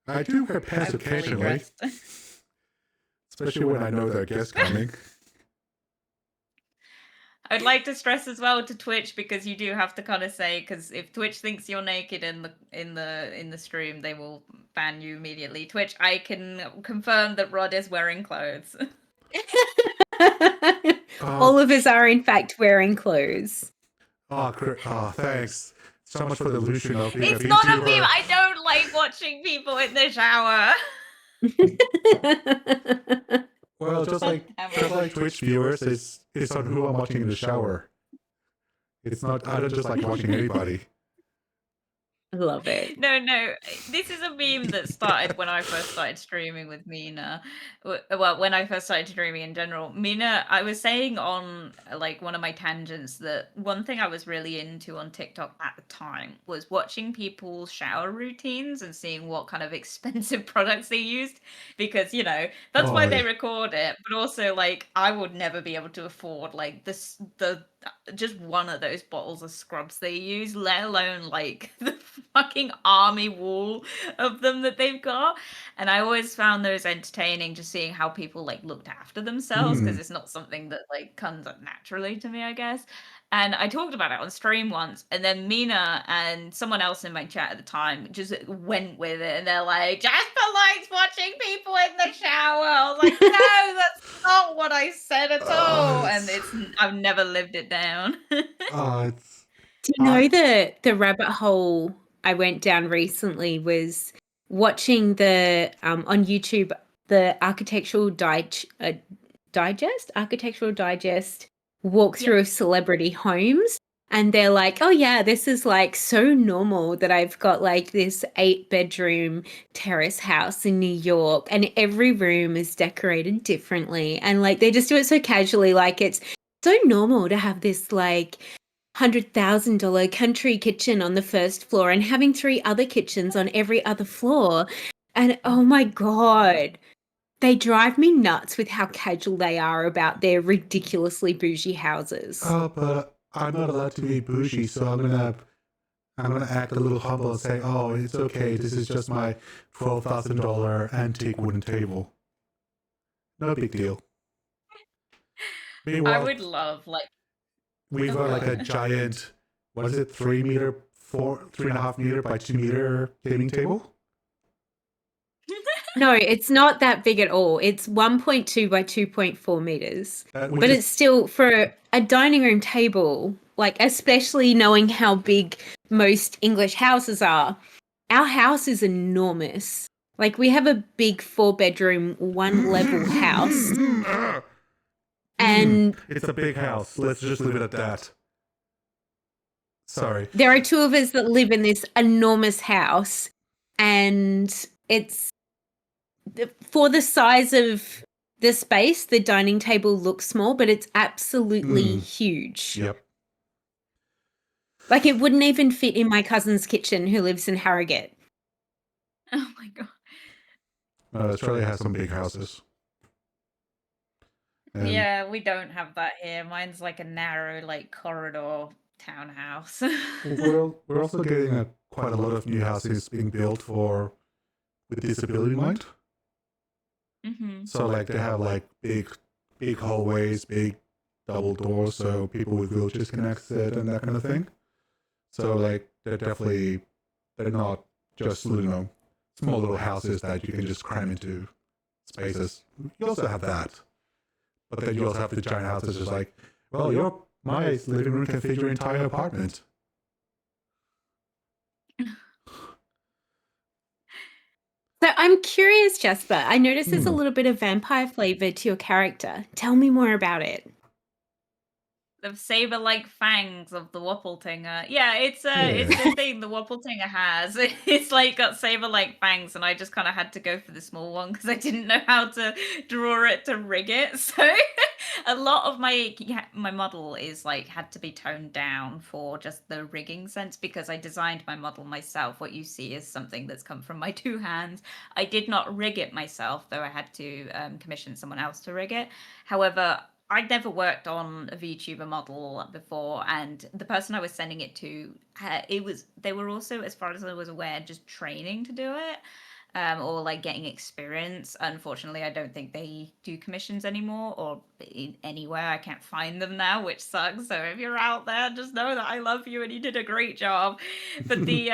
I do wear pants I'm fully occasionally, dressed. especially when I know there are guests coming. I'd like to stress as well to Twitch, because you do have to kind of say, because if Twitch thinks you're naked in the stream, they will ban you immediately. Twitch, I can confirm that Rod is wearing clothes. All of us are, in fact, wearing clothes. Thanks. So much for the illusion of being It's a not a VTuber. meme. I don't like watching people in the shower. Well, just like Twitch viewers, it's on who I'm watching in the shower. It's not. I don't just like watching anybody. I love it. No, this is a meme that started when I first started streaming with Mina. Well, when I first started streaming in general, Mina, I was saying on like one of my tangents that one thing I was really into on TikTok at the time was watching people's shower routines and seeing what kind of expensive products they used, because that's why they record it, but also like I would never be able to afford like the just one of those bottles of scrubs they use, let alone like the fucking army wall of them that they've got. And I always found those entertaining, just seeing how people like looked after themselves, because it's not something that like comes up naturally to me, I guess. And I talked about it on stream once, and then Mina and someone else in my chat at the time just went with it, and they're like, Jasper likes watching people in the shower. I was like, no, that's not what I said at all. And I've never lived it down. Do you know the rabbit hole I went down recently was watching the on YouTube the Architectural Digest walk through of celebrity homes, and they're like, oh yeah, this is like so normal that I've got like this 8-bedroom terrace house in New York, and every room is decorated differently, and like they just do it so casually, like it's so normal to have this like $100,000 country kitchen on the first floor and having 3 other kitchens on every other floor. And oh my God, they drive me nuts with how casual they are about their ridiculously bougie houses. Oh, but I'm not allowed to be bougie, so I'm gonna act a little humble and say, "Oh, it's okay. This is just my $12,000 antique wooden table. No big deal." Meanwhile, I would love like we've got like a giant, what is it, 3.5 meter by 2 meter gaming table. No, it's not that big at all. It's 1.2 by 2.4 meters. But it's still for a dining room table, like especially knowing how big most English houses are. Our house is enormous. Like we have a big 4-bedroom, 1-level house. And it's a big house. Let's just leave it at that. Sorry. there are 2 of us that live in this enormous house, and it's for the size of the space, the dining table looks small, but it's absolutely huge. Yep. Like it wouldn't even fit in my cousin's kitchen who lives in Harrogate. oh my god. Australia has some big houses. And Yeah, we don't have that here. Mine's like a narrow, like corridor townhouse. we're also getting quite a lot of new houses being built for with disability in mind. hmm So like they have like big hallways, big double doors, so people with wheelchairs can access it and that kind of thing. So like they're not just small little houses that you can just cram into spaces. You also have that, but then you also have the giant houses. Just like, well, my living room can fit your entire apartment. So I'm curious, Jasper. I noticed there's a Hmm. little bit of vampire flavor to your character. Tell me more about it. The saber-like fangs of the Wappletinger. Yeah, it's the thing the Wappletinger has. It's like got saber-like fangs, and I just kind of had to go for the small one because I didn't know how to draw it to rig it. So a lot of my model is like had to be toned down for just the rigging sense because I designed my model myself. What you see is something that's come from my two hands. I did not rig it myself, though I had to commission someone else to rig it. However, I'd never worked on a VTuber model before, and the person I was sending it to, they were also, as far as I was aware, just training to do it, or like getting experience. Unfortunately, I don't think they do commissions anymore, or anywhere. I can't find them now, which sucks. So if you're out there, just know that I love you and you did a great job. But the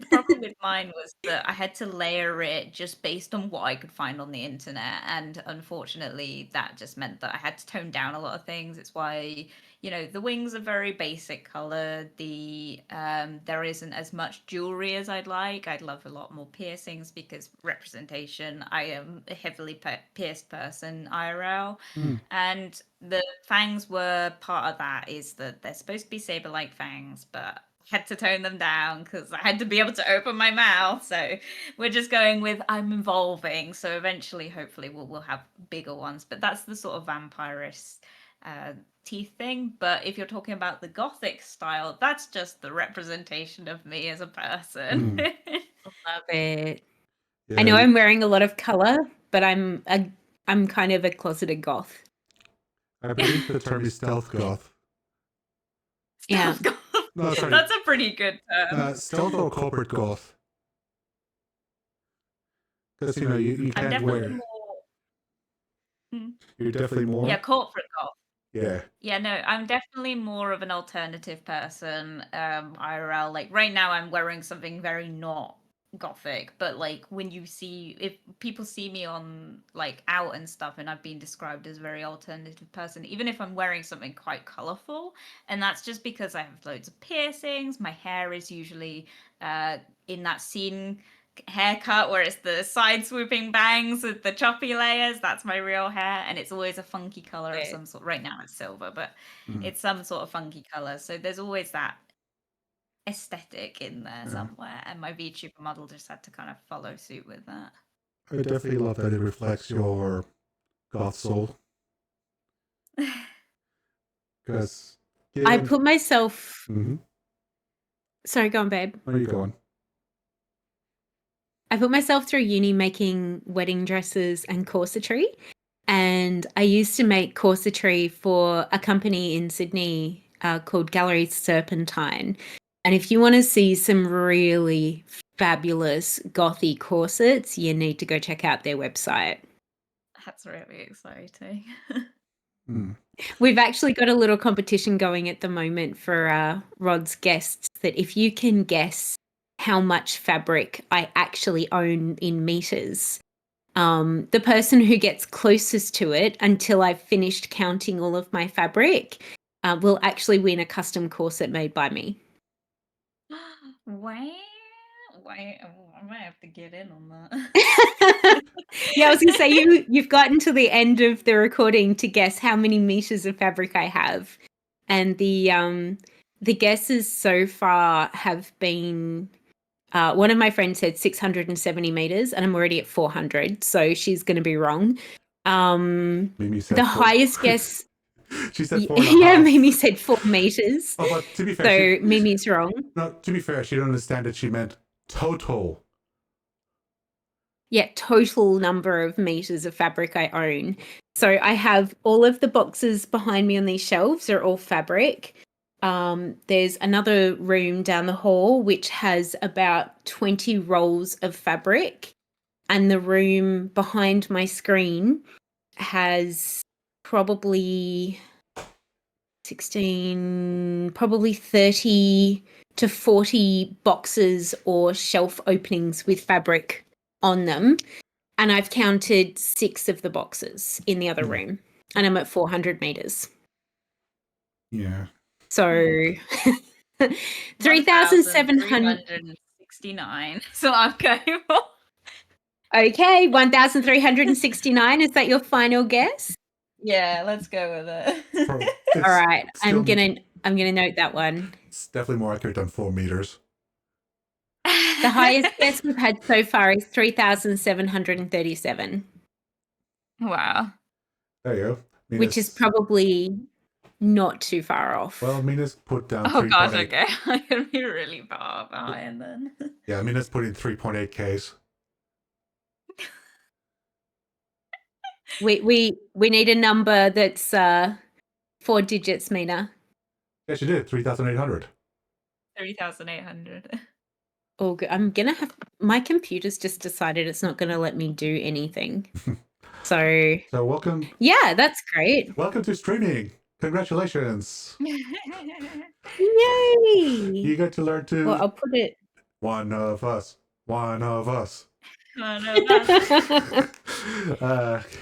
problem with mine was that I had to layer it just based on what I could find on the internet, and unfortunately, that just meant that I had to tone down a lot of things. It's why the wings are very basic color. There isn't as much jewelry as I'd like. I'd love a lot more piercings because representation. I am a heavily pierced person, IRL. Hmm. And the fangs were part of that, is that they're supposed to be saber-like fangs, but I had to tone them down because I had to be able to open my mouth. So we're just going with I'm evolving. So eventually, hopefully, we'll have bigger ones. But that's the sort of vampirist teeth thing. But if you're talking about the gothic style, that's just the representation of me as a person. Love it. Yeah, I know I'm wearing a lot of color, but I'm kind of a closeted goth. I believe the term is stealth goth. Yeah. Stealth goth. No, sorry. That's a pretty good term. Stealth or corporate goth. Because you I'm can't definitely wear. more. You're definitely more. Yeah, corporate goth. Yeah. Yeah, no, I'm definitely more of an alternative person, IRL. Like right now I'm wearing something very not gothic, but like if people see me on like out and stuff and I've been described as a very alternative person, even if I'm wearing something quite colorful, and that's just because I have loads of piercings, my hair is usually in that scene haircut where it's the side swooping bangs with the choppy layers. That's my real hair, and it's always a funky color of some sort. Right now it's silver, but it's some sort of funky color. So there's always that aesthetic in there somewhere, and my VTuber model just had to kind of follow suit with that. I definitely love that it reflects your goth soul. Because I put myself. Mm-hmm. Sorry, go on, babe. Where are you going? I put myself through uni making wedding dresses and corsetry. And I used to make corsetry for a company in Sydney called Gallery Serpentine. And if you want to see some really fabulous gothy corsets, you need to go check out their website. That's really exciting. We've actually got a little competition going at the moment for Rod's guests that if you can guess how much fabric I actually own in meters, the person who gets closest to it until I've finished counting all of my fabric will actually win a custom corset made by me. Wow. I might have to get in on that. Yeah, I was gonna say you've gotten to the end of the recording to guess how many meters of fabric I have, and the guesses so far have been. One of my friends said 670 meters, and I'm already at 400, so she's going to be wrong. Mimi said the 4. highest guess. She said 4.5. Yeah, Mimi said 4 meters. Oh, but to be fair, so Mimi's wrong. No, to be fair, she didn't understand that she meant total. total number of meters of fabric I own. So I have all of the boxes behind me on these shelves are all fabric. There's another room down the hall which has about 20 rolls of fabric, and the room behind my screen has probably 30 to 40 boxes or shelf openings with fabric on them. And I've counted 6 of the boxes in the other room, and I'm at 400 meters. Yeah. So 3,700. 1,369. So I'm going for. Okay, 1,369. Is that your final guess? Yeah, let's go with it. All right, I'm still- gonna note that one. It's definitely more accurate than 4 meters. The highest guess we've had so far is 3,737. Wow. There you go. Which is probably not too far off. Well, Mina's put down Oh 3.8. gosh, okay. I'm gonna be really far behind then. Yeah, Mina's put in 3.8 Ks. We need a number that's 4 digits, Mina. Yeah, she did. 3,800. 3,800. Oh, I'm gonna have my computer's just decided it's not gonna let me do anything. So welcome. Yeah, that's great. Welcome to streaming. Congratulations. Yay! You get to learn to. Well, I'll put it. One of us. One of us. I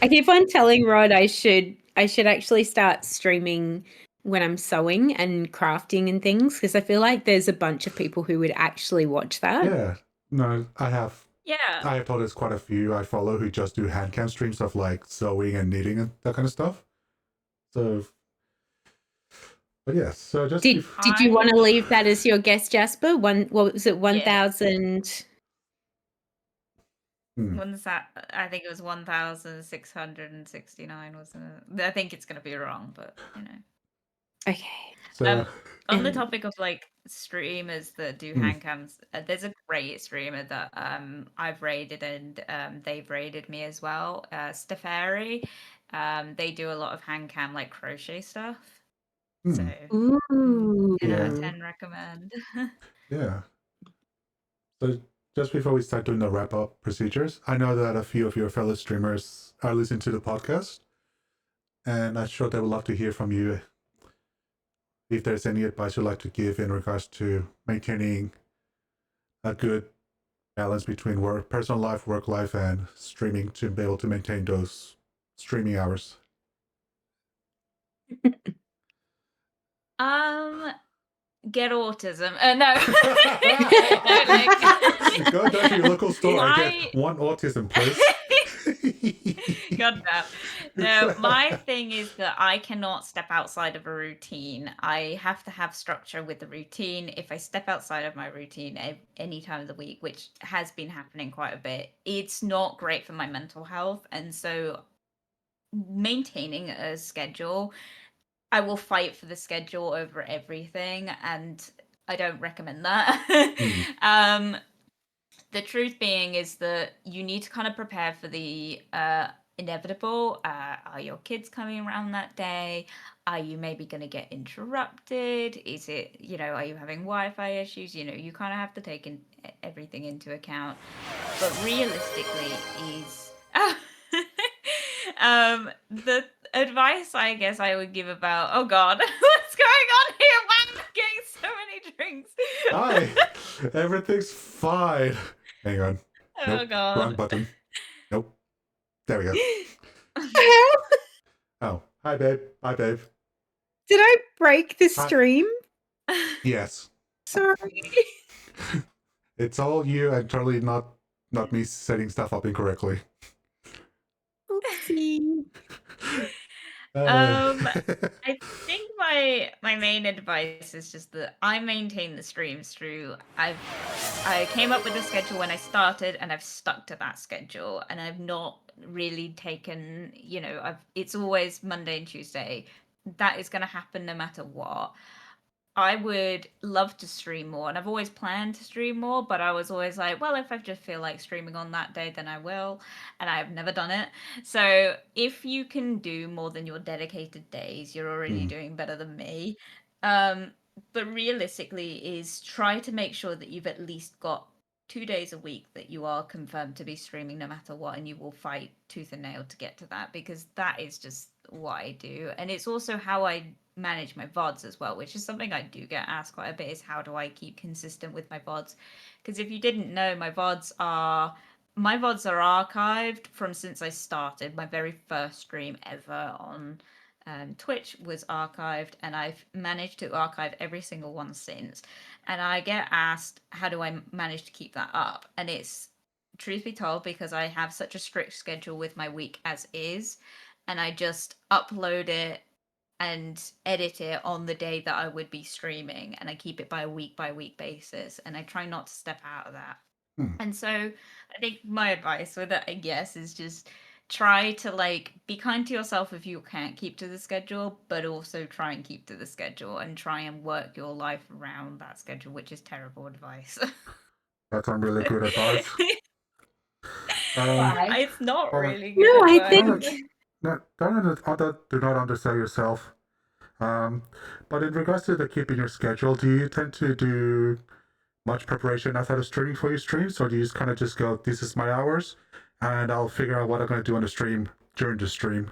keep on telling Rod I should actually start streaming when I'm sewing and crafting and things, because I feel like there's a bunch of people who would actually watch that. Yeah. No, I have. Yeah. I have told there's quite a few I follow who just do hand cam streams of like sewing and knitting and that kind of stuff. So, but yes. So just Did you want to leave that as your guess, Jasper? What was it? 1,000. When's that? I think it was 1,669, wasn't it? I think it's gonna be wrong, but you know. Okay. So, on the topic of like streamers that do hand cams, there's a great streamer that I've raided and they've raided me as well. Stefari. They do a lot of hand cam like crochet stuff. So 10 out of 10 recommend. Yeah. So just before we start doing the wrap up procedures, I know that a few of your fellow streamers are listening to the podcast, and I'm sure they would love to hear from you if there's any advice you'd like to give in regards to maintaining a good balance between personal life, work life, and streaming to be able to maintain those streaming hours. Get autism. No. Go down to your local store and get one autism, please. God damn. No, my thing is that I cannot step outside of a routine. I have to have structure with the routine. If I step outside of my routine any time of the week, which has been happening quite a bit, it's not great for my mental health. And so maintaining a schedule, I will fight for the schedule over everything, and I don't recommend that. The truth being is that you need to kind of prepare for the inevitable. Are your kids coming around that day? Are you maybe going to get interrupted? Is it, are you having Wi-Fi issues? You kind of have to take everything into account. But realistically is... the advice I guess I would give about... Oh God, what's going on here? Why am I getting so many drinks? Hi, everything's fine. Hang on. Oh Nope. God. Wrong button. Nope. There we go. Oh, hi babe. Hi babe. Did I break the stream? Yes. Sorry. It's all you and totally not me setting stuff up incorrectly. Oopsie. I think my main advice is just that I maintain the streams through. I came up with a schedule when I started, and I've stuck to that schedule, and I've not really taken. It's always Monday and Tuesday. That is going to happen no matter what. I would love to stream more, and I've always planned to stream more, but I was always like, well, if I just feel like streaming on that day, then I will, and I have never done it. So if you can do more than your dedicated days, you're already doing better than me. Um, but realistically, is try to make sure that you've at least got 2 days a week that you are confirmed to be streaming no matter what, and you will fight tooth and nail to get to that, because that is just what I do. And it's also how I manage my VODs as well, which is something I do get asked quite a bit, is how do I keep consistent with my VODs? Because if you didn't know, my VODs are archived from since I started. My very first stream ever on Twitch was archived, and I've managed to archive every single one since. And I get asked, how do I manage to keep that up? And it's, truth be told, because I have such a strict schedule with my week as is, and I just upload it and edit it on the day that I would be streaming, and I keep it by week basis, and I try not to step out of that. Hmm. And so I think my advice with it, I guess, is just try to like be kind to yourself if you can't keep to the schedule, but also try and keep to the schedule and try and work your life around that schedule, which is terrible advice. That's some really good advice. Why? It's not Well, really No, good I advice. think do not undersell yourself. But in regards to the keeping your schedule, do you tend to do much preparation outside of streaming for your streams, or do you just kind of just go, "This is my hours, and I'll figure out what I'm going to do on the stream during the stream"?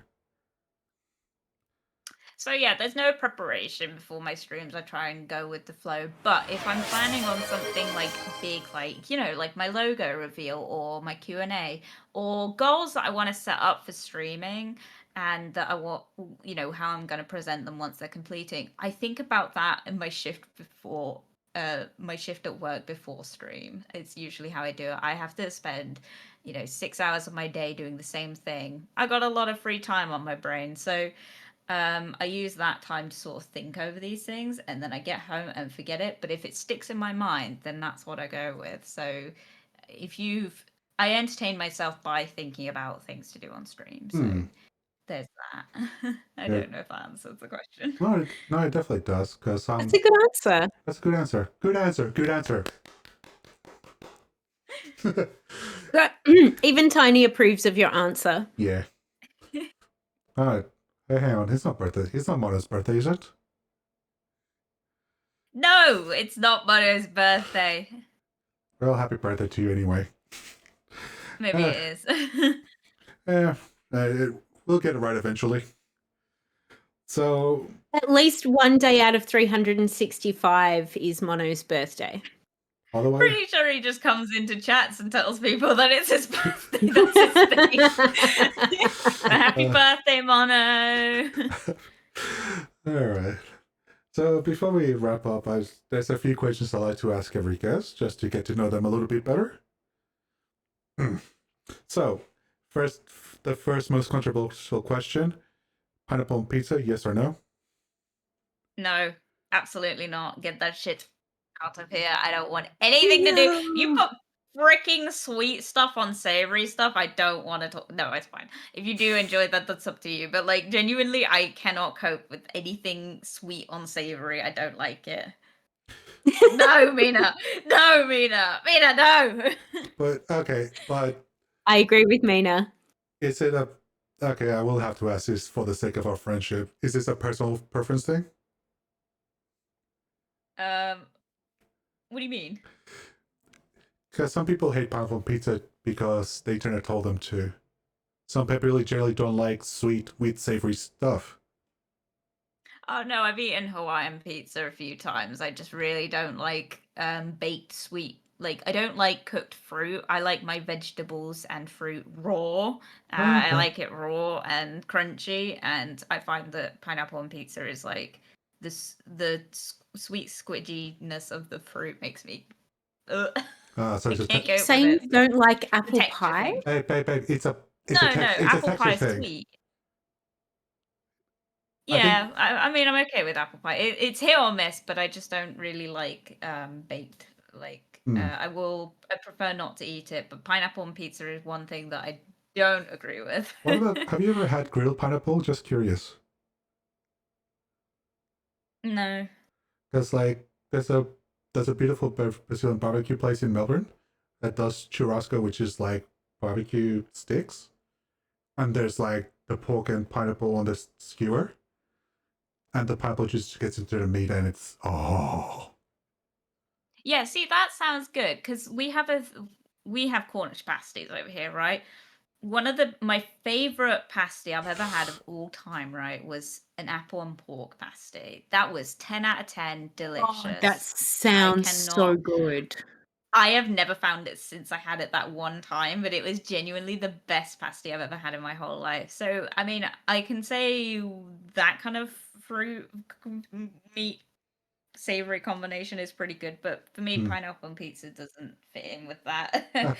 So yeah, there's no preparation before my streams. I try and go with the flow. But if I'm planning on something like big, like, like my logo reveal or my Q&A, or goals that I want to set up for streaming, and that I want, how I'm going to present them once they're completing, I think about that in my shift at work before stream. It's usually how I do it. I have to spend 6 hours of my day doing the same thing. I got a lot of free time on my brain, so I use that time to sort of think over these things, and then I get home and forget it. But if it sticks in my mind, then that's what I go with. So I entertain myself by thinking about things to do on stream. So there's that. I Yeah. don't know if that answers the question. No, it definitely does. Because that's a good answer. that's a good answer. Good answer. Good answer. Even Tiny approves of your answer. Yeah. All right. Hey, hang on. It's not birthday. It's not Mono's birthday, is it? No, it's not Mono's birthday. Well, happy birthday to you anyway. Maybe it is. Yeah, we'll get it right eventually. So, At least one day out of 365 is Mono's birthday. otherwise, Pretty sure he just comes into chats and tells people that it's his birthday. That's his thing. Happy birthday, Mono. all right. So before we wrap up, there's a few questions I like to ask every guest just to get to know them a little bit better. So, the first most controversial question: pineapple on pizza, yes or no? No, absolutely not. Get that shit out of here. I don't want anything to do. You put freaking sweet stuff on savory stuff. I don't want to talk. No, it's fine. If you do enjoy that, that's up to you. But like, genuinely, I cannot cope with anything sweet on savory. I don't like it. No, Mina. No, Mina. Mina, no. But I agree with Mina. is it okay? I will have to ask this for the sake of our friendship. Is this a personal preference thing? What do you mean? Because some people hate pineapple on pizza because the internet told them to. Some people really generally don't like sweet, savory stuff. Oh no, I've eaten Hawaiian pizza a few times. I just really don't like baked sweet. Like, I don't like cooked fruit. I like my vegetables and fruit raw. I Okay. like it raw and crunchy, and I find that pineapple on pizza is like the sweet squidginess of the fruit makes me. So I it's a can't te- go with Saying it. you don't like apple Texture pie? thing. Hey, babe, it's a No, it's a apple texture pie is thing. sweet. I think- Yeah, I mean, I'm okay with apple pie. It's hit or miss, but I just don't really like baked. Like, I prefer not to eat it. But pineapple on pizza is one thing that I don't agree with. What about? Have you ever had grilled pineapple? Just curious. No. Because like there's a beautiful Brazilian barbecue place in Melbourne that does churrasco, which is like barbecue sticks, and there's like the pork and pineapple on the skewer, and the pineapple just gets into the meat, and it's Yeah, see, that sounds good because we have Cornish pasties over here, right? One of my favorite pasty I've ever had of all time, right, was an apple and pork pasty. That was 10 out of 10, Oh, that delicious. I sounds so cannot. good. I have never found it since I had it that one time, but it was genuinely the best pasty I've ever had in my whole life. So, I mean, I can say that kind of fruit meat savory combination is pretty good, but for me, hmm. pineapple on pizza doesn't fit in with that. All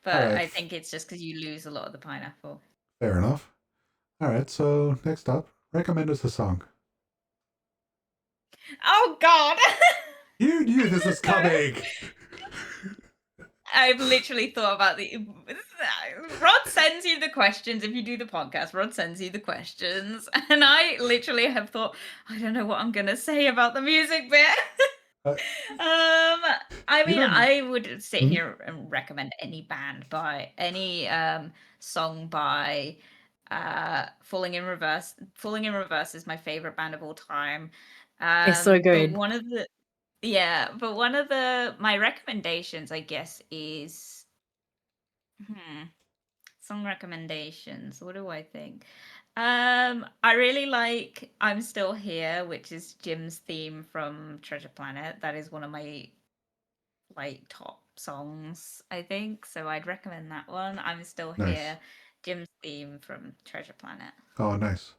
But right, I think it's just because you lose a lot of the pineapple. fair enough. All right, so next up, recommend us a song. Oh God! You knew this was coming. I've literally thought about the. Rod sends you the questions if you do the podcast. Rod sends you the questions, and I literally have thought, I don't know what I'm gonna say about the music bit. Uh, I you mean, don't. I would sit Hmm? here and recommend any band by any song by Falling in Reverse. Falling in Reverse is my favorite band of all time. They're so But good. one of the my recommendations, I guess, is song recommendations. What do I think? I really like I'm Still Here, which is Jim's theme from Treasure Planet. That is one of my like top songs, I think. So I'd recommend that one. I'm Still Nice. Here, Jim's theme from Treasure Planet. Oh, nice.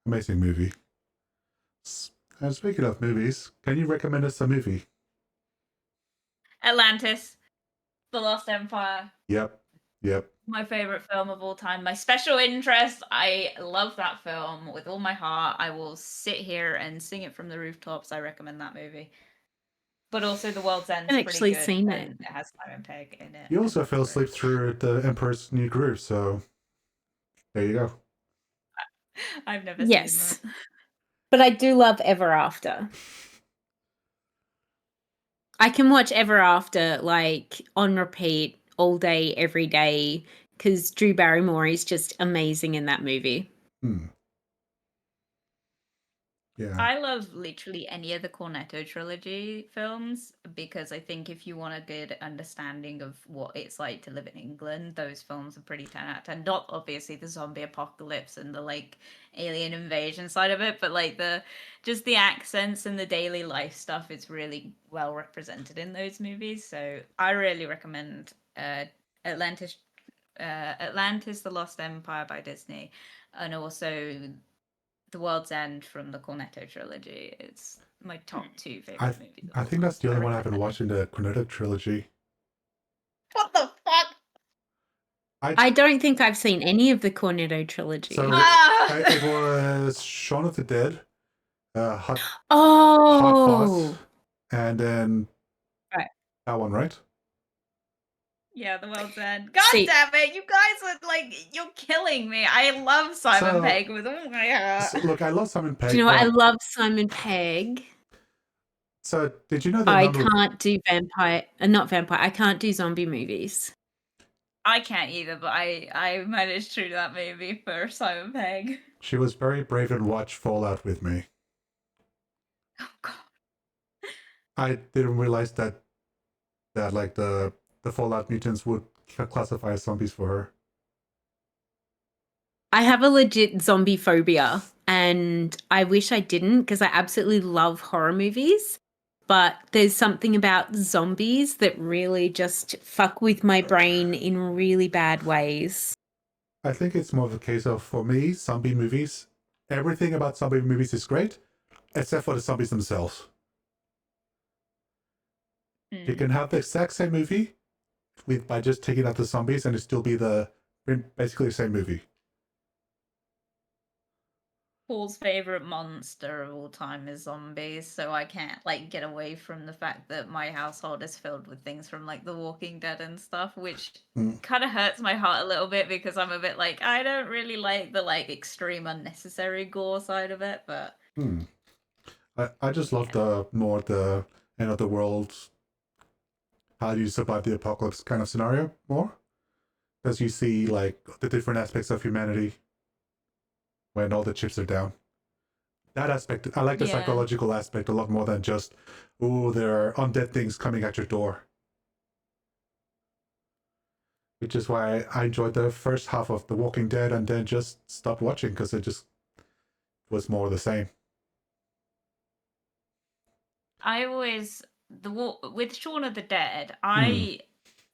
Amazing movie. And speaking of movies, can you recommend us a movie? Atlantis, The Lost Empire. Yep. Yep. My favorite film of all time. My special interest. I love that film with all my heart. I will sit here and sing it from the rooftops. I recommend that movie. But also The World's I End's haven't pretty actually good seen and it. it has Simon Pegg in it You and also it's fell great. asleep through The Emperor's New Groove, so there you go. I've never seen Yes. that. But I do love Ever After. I can watch Ever After like on repeat all day, every day, because Drew Barrymore is just amazing in that movie. Hmm. Yeah. I love literally any of the Cornetto trilogy films because I think if you want a good understanding of what it's like to live in England, those films are pretty 10 out of 10. Not obviously the zombie apocalypse and the like alien invasion side of it, but like just the accents and the daily life stuff is really well represented in those movies. So I really recommend Atlantis Atlantis The Lost Empire by Disney and also the World's End from the Cornetto trilogy is my top two I favorite movies of I all think time. that's the So I only one I recommend haven't that. watched in the Cornetto trilogy. What the fuck? I don't think I've seen any of the Cornetto trilogy. So Ah! it was Shaun of the Dead, Hot Fuzz, Oh, and then right. that one, right? Yeah, The World's End. God See, damn it! You guys are like, you're killing me. I love Simon So, Pegg with all my heart. look, I love Simon do you Pegg, know what? I but love Simon Pegg. so did you know the I number? can't do not vampire. I can't do zombie movies. I can't either, but I managed through that movie for Simon Pegg. She was very brave and watched Fallout with me. Oh god. I didn't realize that like the Fallout mutants would classify as zombies for her. I have a legit zombie phobia, and I wish I didn't because I absolutely love horror movies. But there's something about zombies that really just fuck with my brain in really bad ways. I think it's more of a case of, for me, zombie movies. Everything about zombie movies is great, except for the zombies themselves. You can have the exact same movie by just taking out the zombies, and it still be basically the same movie. Paul's favorite monster of all time is zombies, so I can't like get away from the fact that my household is filled with things from like The Walking Dead and stuff, which kind of hurts my heart a little bit because I'm a bit like I don't really like the like extreme unnecessary gore side of it, but I just love Yeah. the end of the world, how do you survive the apocalypse kind of scenario more, because you see like the different aspects of humanity when all the chips are down. That aspect, I like the Yeah. psychological aspect a lot more than just, oh, there are undead things coming at your door. Which is why I enjoyed the first half of The Walking Dead and then just stopped watching because it just was more of the same. I always with Shaun of the Dead, Hmm.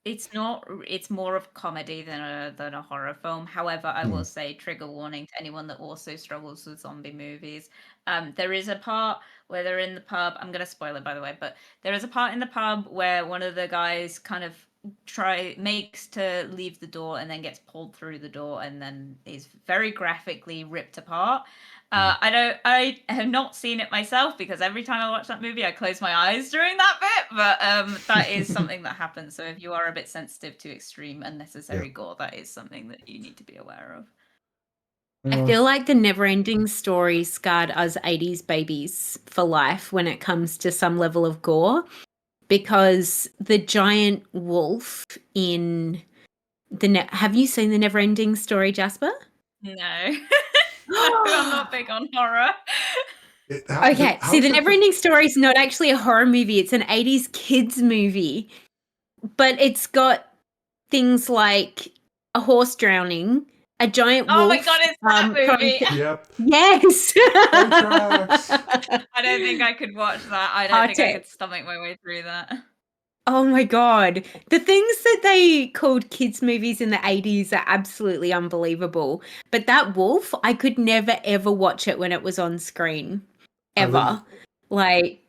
it's not it's more of comedy than a horror film. However, I Hmm. will say trigger warning to anyone that also struggles with zombie movies. There is a part where they're in the pub. I'm gonna spoil it by the way, but there is a part in the pub where one of the guys kind of makes to leave the door and then gets pulled through the door and then is very graphically ripped apart. I have not seen it myself because every time I watch that movie, I close my eyes during that bit. But that is something that happens. So if you are a bit sensitive to extreme, Yeah. unnecessary gore, that is something that you need to be aware of. I feel like the Neverending Story scarred us 80s babies for life when it comes to some level of gore, because the giant wolf in have you seen the Neverending Story, Jasper? No, no, I'm not big on horror. Okay, How see, is the that Neverending Story is not actually a horror movie. It's an 80s kids movie, but it's got things like a horse drowning, a giant Oh my wolf god, it's that trying movie. to... Yep. Yes. Train tracks. I don't think I could watch that. I don't think I could stomach my way through that. Oh my god. The things that they called kids movies in the 80s are absolutely unbelievable. But that wolf, I could never ever watch it when it was on screen. At least, Ever. Like,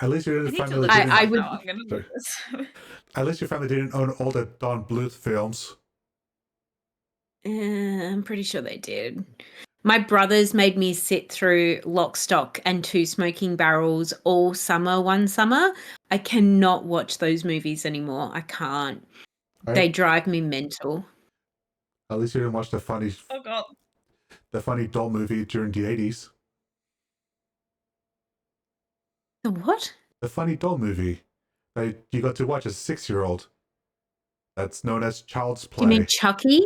at least your I need to family look this I didn't. up would... now. I'm gonna Sorry. look this. At least your family didn't own all the Don Bluth films. I'm pretty sure they did. My brothers made me sit through Lock, Stock and Two Smoking Barrels all summer, one summer. I cannot watch those movies anymore. I can't. Right? They drive me mental. At least you didn't watch Oh god. the funny doll movie during the 80s. The what? The funny doll movie that you got to watch as a 6-year-old. That's known as Child's Play. You mean Chucky?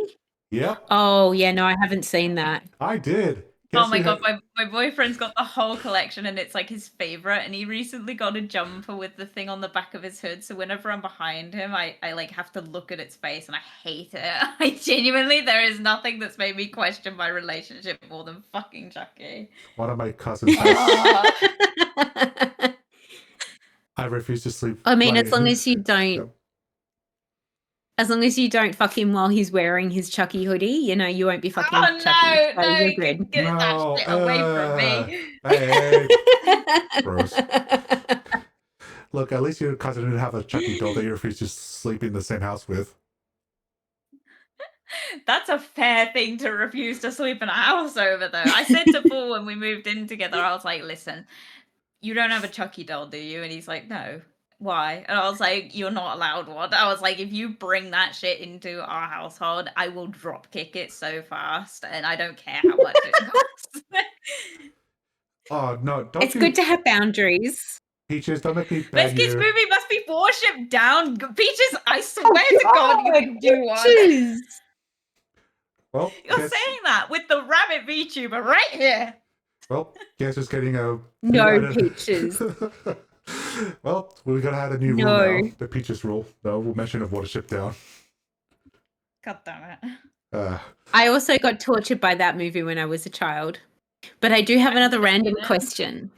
Yep, Oh, yeah, no, I haven't seen that. I did. Oh my god, my boyfriend's got the whole collection and it's like his favorite, and he recently got a jumper with the thing on the back of his hood, so whenever I'm behind him I like have to look at its face and I hate it. I genuinely, there is nothing that's made me question my relationship more than fucking Chucky. One of my cousins has. Ah. I refuse to sleep. I mean, like- as long as you don't, Yep. as long as you don't fuck him while he's wearing his Chucky hoodie, you know, you won't be fucking Oh Chucky. no, So no, you're get, good. get that No, shit away from me. Hey, gross. Look, at least your cousin didn't have a Chucky doll that you refused to sleep in the same house with. That's a fair thing to refuse to sleep in a house over, though. I said to Paul when we moved in together, I was like, listen, you don't have a Chucky doll, do you? And he's like, no. Why? And I was like, you're not allowed one. I was like, if you bring that shit into our household, I will drop kick it so fast, and I don't care how much it costs. Oh no! Don't It's you, good to have boundaries. Peaches? Don't make me This beg kid's you. movie must be worshipped down. Peaches, I swear to God, you can do one. Jeez. Well, You're guess, saying that with the rabbit VTuber right here. well, guess who's getting a No Peaches. Well, we're gonna have a new rule No. now. The Peaches rule. No, we'll mention of Watership Down. God damn it. I also got tortured by that movie when I was a child. But I do have another random question.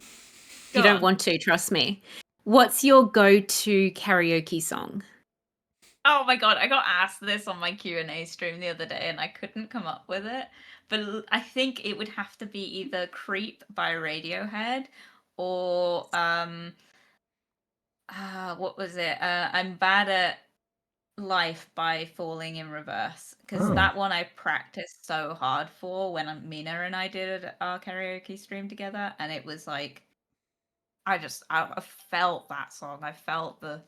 Go You don't on. want to, trust me. What's your go-to karaoke song? Oh my god, I got asked this on my Q&A stream the other day and I couldn't come up with it. But I think it would have to be either Creep by Radiohead or what was it? I'm Bad at Life by Falling in Reverse, because Oh. that one I practiced so hard for when Mina and I did our karaoke stream together, and it was like I felt that song. I felt the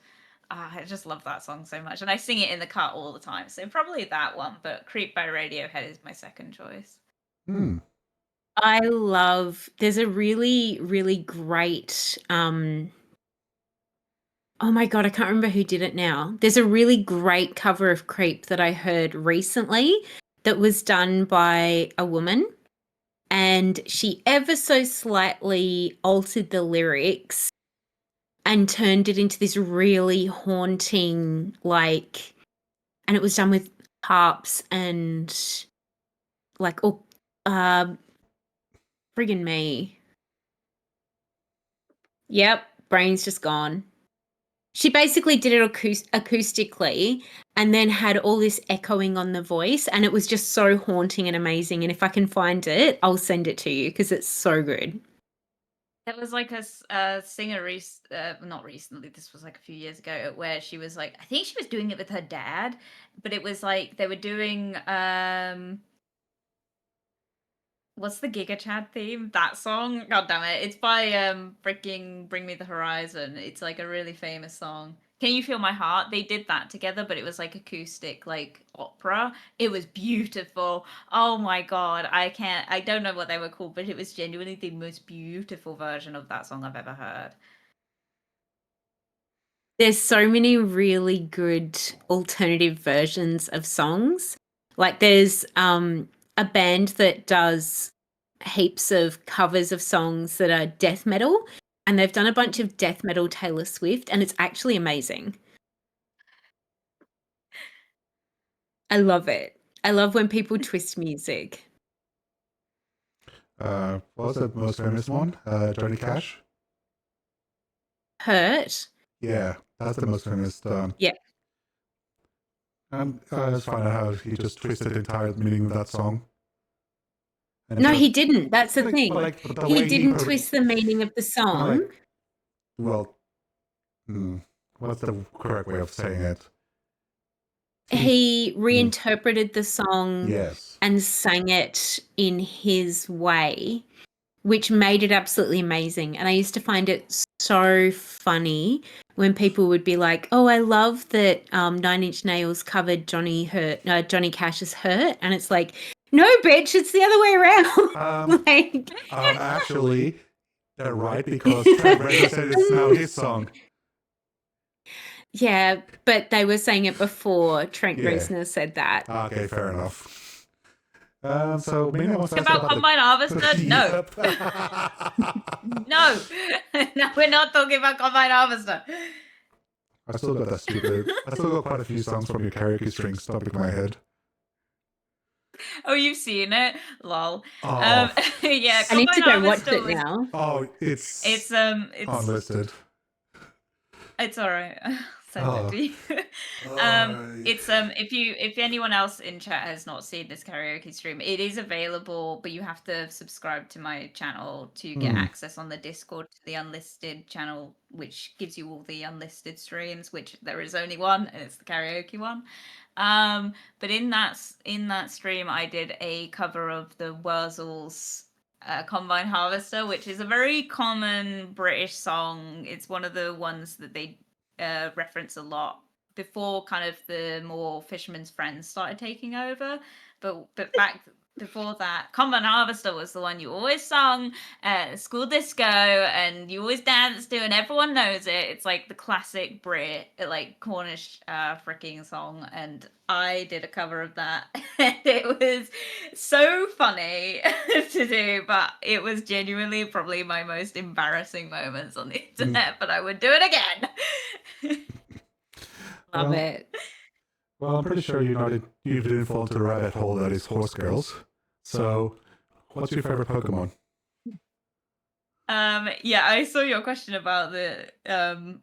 I just love that song so much, and I sing it in the car all the time. So probably that one, but Creep by Radiohead is my second choice. Hmm. there's a really, really great, oh my God, I can't remember who did it now. There's a really great cover of Creep that I heard recently that was done by a woman, and she ever so slightly altered the lyrics and turned it into this really haunting, and it was done with harps and friggin' me. Yep, brain's just gone. She basically did it acoustically and then had all this echoing on the voice, and it was just so haunting and amazing. And if I can find it, I'll send it to you because it's so good. There was like a singer, not recently, this was like a few years ago, where she was like, I think she was doing it with her dad, but it was like they were doing what's the Giga Chad theme? That song? God damn it. It's by freaking Bring Me the Horizon. It's like a really famous song. Can You Feel My Heart? They did that together, but it was like acoustic, like opera. It was beautiful. Oh my god. I don't know what they were called, but it was genuinely the most beautiful version of that song I've ever heard. There's so many really good alternative versions of songs. Like there's a band that does heaps of covers of songs that are death metal, and they've done a bunch of death metal Taylor Swift, and it's actually amazing. I love it. I love when people twist music. What was the most famous one? Johnny Cash? Hurt? Yeah, that's the most famous. Yeah. And I just find out how he just twisted the entire meaning of that song. And No, just- he didn't. That's the but thing. but the He way didn't put it- twist the meaning of the song. well, what's the correct way of saying it? He reinterpreted the song Yes. and sang it in his way, which made it absolutely amazing. And I used to find it so funny when people would be like, "Oh, I love that 9 Inch Nails covered Johnny Cash's Hurt," and it's like, no, bitch, it's the other way around. Actually, they're right because Trent Reznor said it's now his song. Yeah, but they were saying it before Trent Yeah. Reznor said that. Okay, fair enough. So, Mina wants to ask About Combine Harvester? No. No. No, we're not talking about Combine Harvester. I still got quite a few songs from your karaoke string stuck in my head. Oh, you've seen it? Lol. Oh, Yeah, I need to Combine go watch Harvester it was- now. oh, it's It's unlisted. it's alright. Send Oh. it to you. It's if anyone else in chat has not seen this karaoke stream, it is available, but you have to subscribe to my channel to get access on the Discord to the unlisted channel, which gives you all the unlisted streams, which there is only one, and it's the karaoke one. But in that stream, I did a cover of the Wurzels Combine Harvester, which is a very common British song. It's one of the ones that they reference a lot before kind of the more Fisherman's Friends started taking over. But back before that, Combine Harvester was the one you always sung at school disco and you always danced to, and everyone knows it. It's like the classic Brit, like Cornish freaking song, and I did a cover of that. And it was so funny to do, but it was genuinely probably my most embarrassing moments on the internet, but I would do it again. Love Well, it. Well, I'm pretty sure you didn't fall into the rabbit hole that is horse girls. So, what's your favorite Pokemon? Yeah, I saw your question about the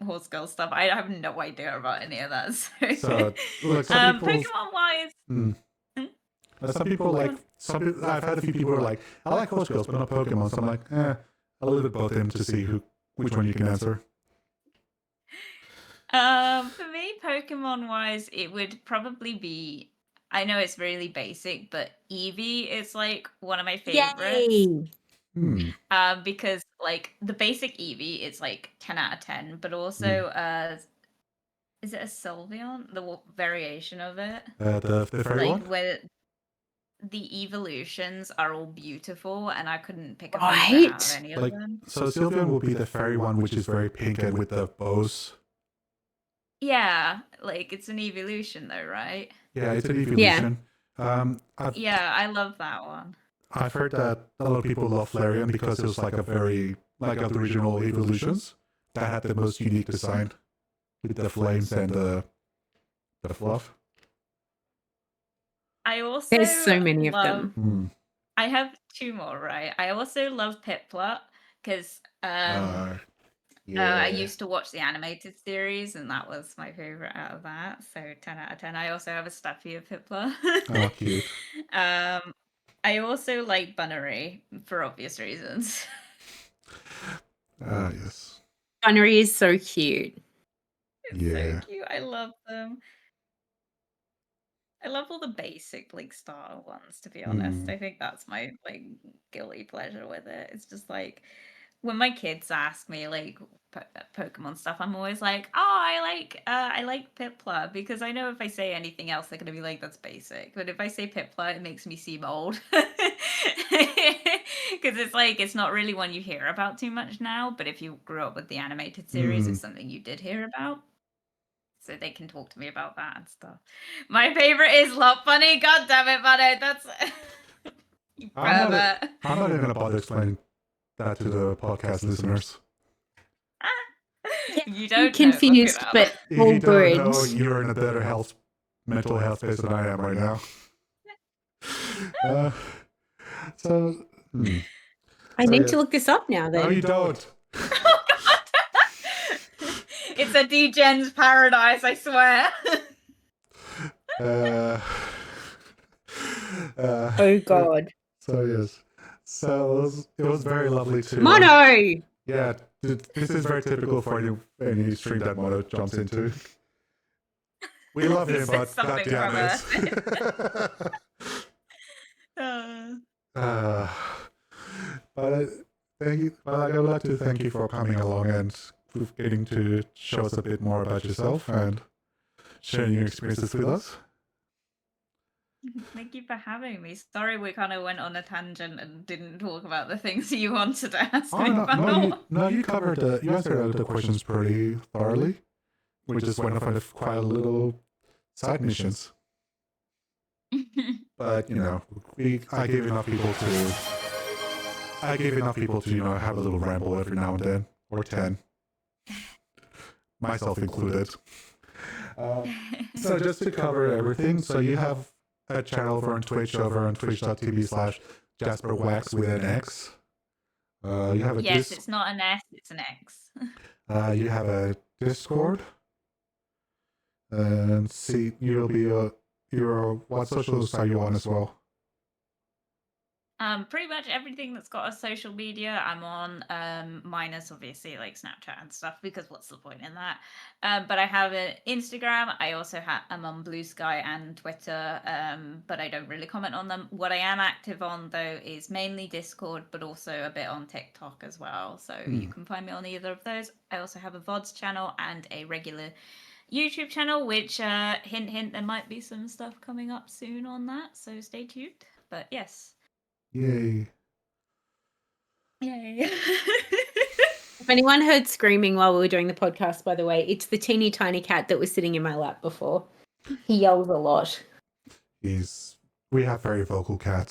horse girl stuff. I have no idea about any of that. So, look, some people. Pokemon wise, Some people like. I've had a few people who are like, I like horse girls, but not Pokemon. So I'm like, I'll leave it both in to see which one you can answer. For me, Pokemon wise, it would probably be. I know it's really basic, but Eevee is like one of my favorites. Yay! Because like the basic Eevee is like 10 out of 10, but also is it a Sylveon? The variation of it, The fairy like one? where the evolutions are all beautiful, and I couldn't pick a favorite out of Right? any of Like, them. so Sylveon will be the fairy one, which is very pink and with the bows. Yeah, like it's an evolution though, right? Yeah, it's an evolution. Yeah, I love that one. I've heard that a lot of people love Flareon because it was like a very, like of the original evolutions that had the most unique design with the flames and the fluff. I also There's so many of love. them. Hmm. I have two more, right? I also love Piplup because I used to watch the animated series, and that was my favorite out of that. So 10 out of 10. I also have a stuffy of Piplup. Oh, cute. I also like Bunnery for obvious reasons. Yes. Bunnery is so cute. It's Yeah. so cute. I love them. I love all the basic like starter ones, to be honest. I think that's my like guilty pleasure with it. It's just like when my kids ask me like Pokemon stuff, I'm always like, "Oh, I like Piplup," because I know if I say anything else, they're gonna be like, "That's basic." But if I say Piplup, it makes me seem old because it's like it's not really one you hear about too much now. But if you grew up with the animated series, it's something you did hear about. So they can talk to me about that and stuff. My favorite is Lot Bunny. God damn it, Bunny. That's you pervert. I'm not even gonna bother explaining that to the podcast listeners. You don't know, Confused, look it up. but If all you don't know, good. you're in a better mental health space than I am right now. So, I So, need yeah. to look this up now no, then. you don't. Oh, God. It's a degen's paradise, I swear. Oh god. So yes. So it was very lovely to. Mono! Yeah, this is very typical for any stream that Mono jumps into. We love He him, said but something goddamn from it. But thank you. But I would like to thank you for coming along and getting to show us a bit more about yourself and sharing your experiences with us. Thank you for having me. Sorry we kind of went on a tangent and didn't talk about the things you wanted to ask me about. You covered you answered the questions pretty thoroughly. We just went off on quite a little side missions. But you know, I gave enough people to have a little ramble every now and then, or 10, myself included. So just to cover everything, so you have a channel over on Twitch over on twitch.tv/JasperWax with an X. You have a yes, it's not an S, it's an X. You have a Discord. And see, you'll be what socials are you on as well? Pretty much everything that's got a social media, I'm on. Minus obviously like Snapchat and stuff, because what's the point in that? But I have an Instagram. I also I'm on Blue Sky and Twitter, but I don't really comment on them. What I am active on though is mainly Discord, but also a bit on TikTok as well. So you can find me on either of those. I also have a VODs channel and a regular YouTube channel, which hint hint, there might be some stuff coming up soon on that. So stay tuned. But yes. Yay. If anyone heard screaming while we were doing the podcast, by the way, it's the teeny tiny cat that was sitting in my lap before. He yells a lot. We have very vocal cats.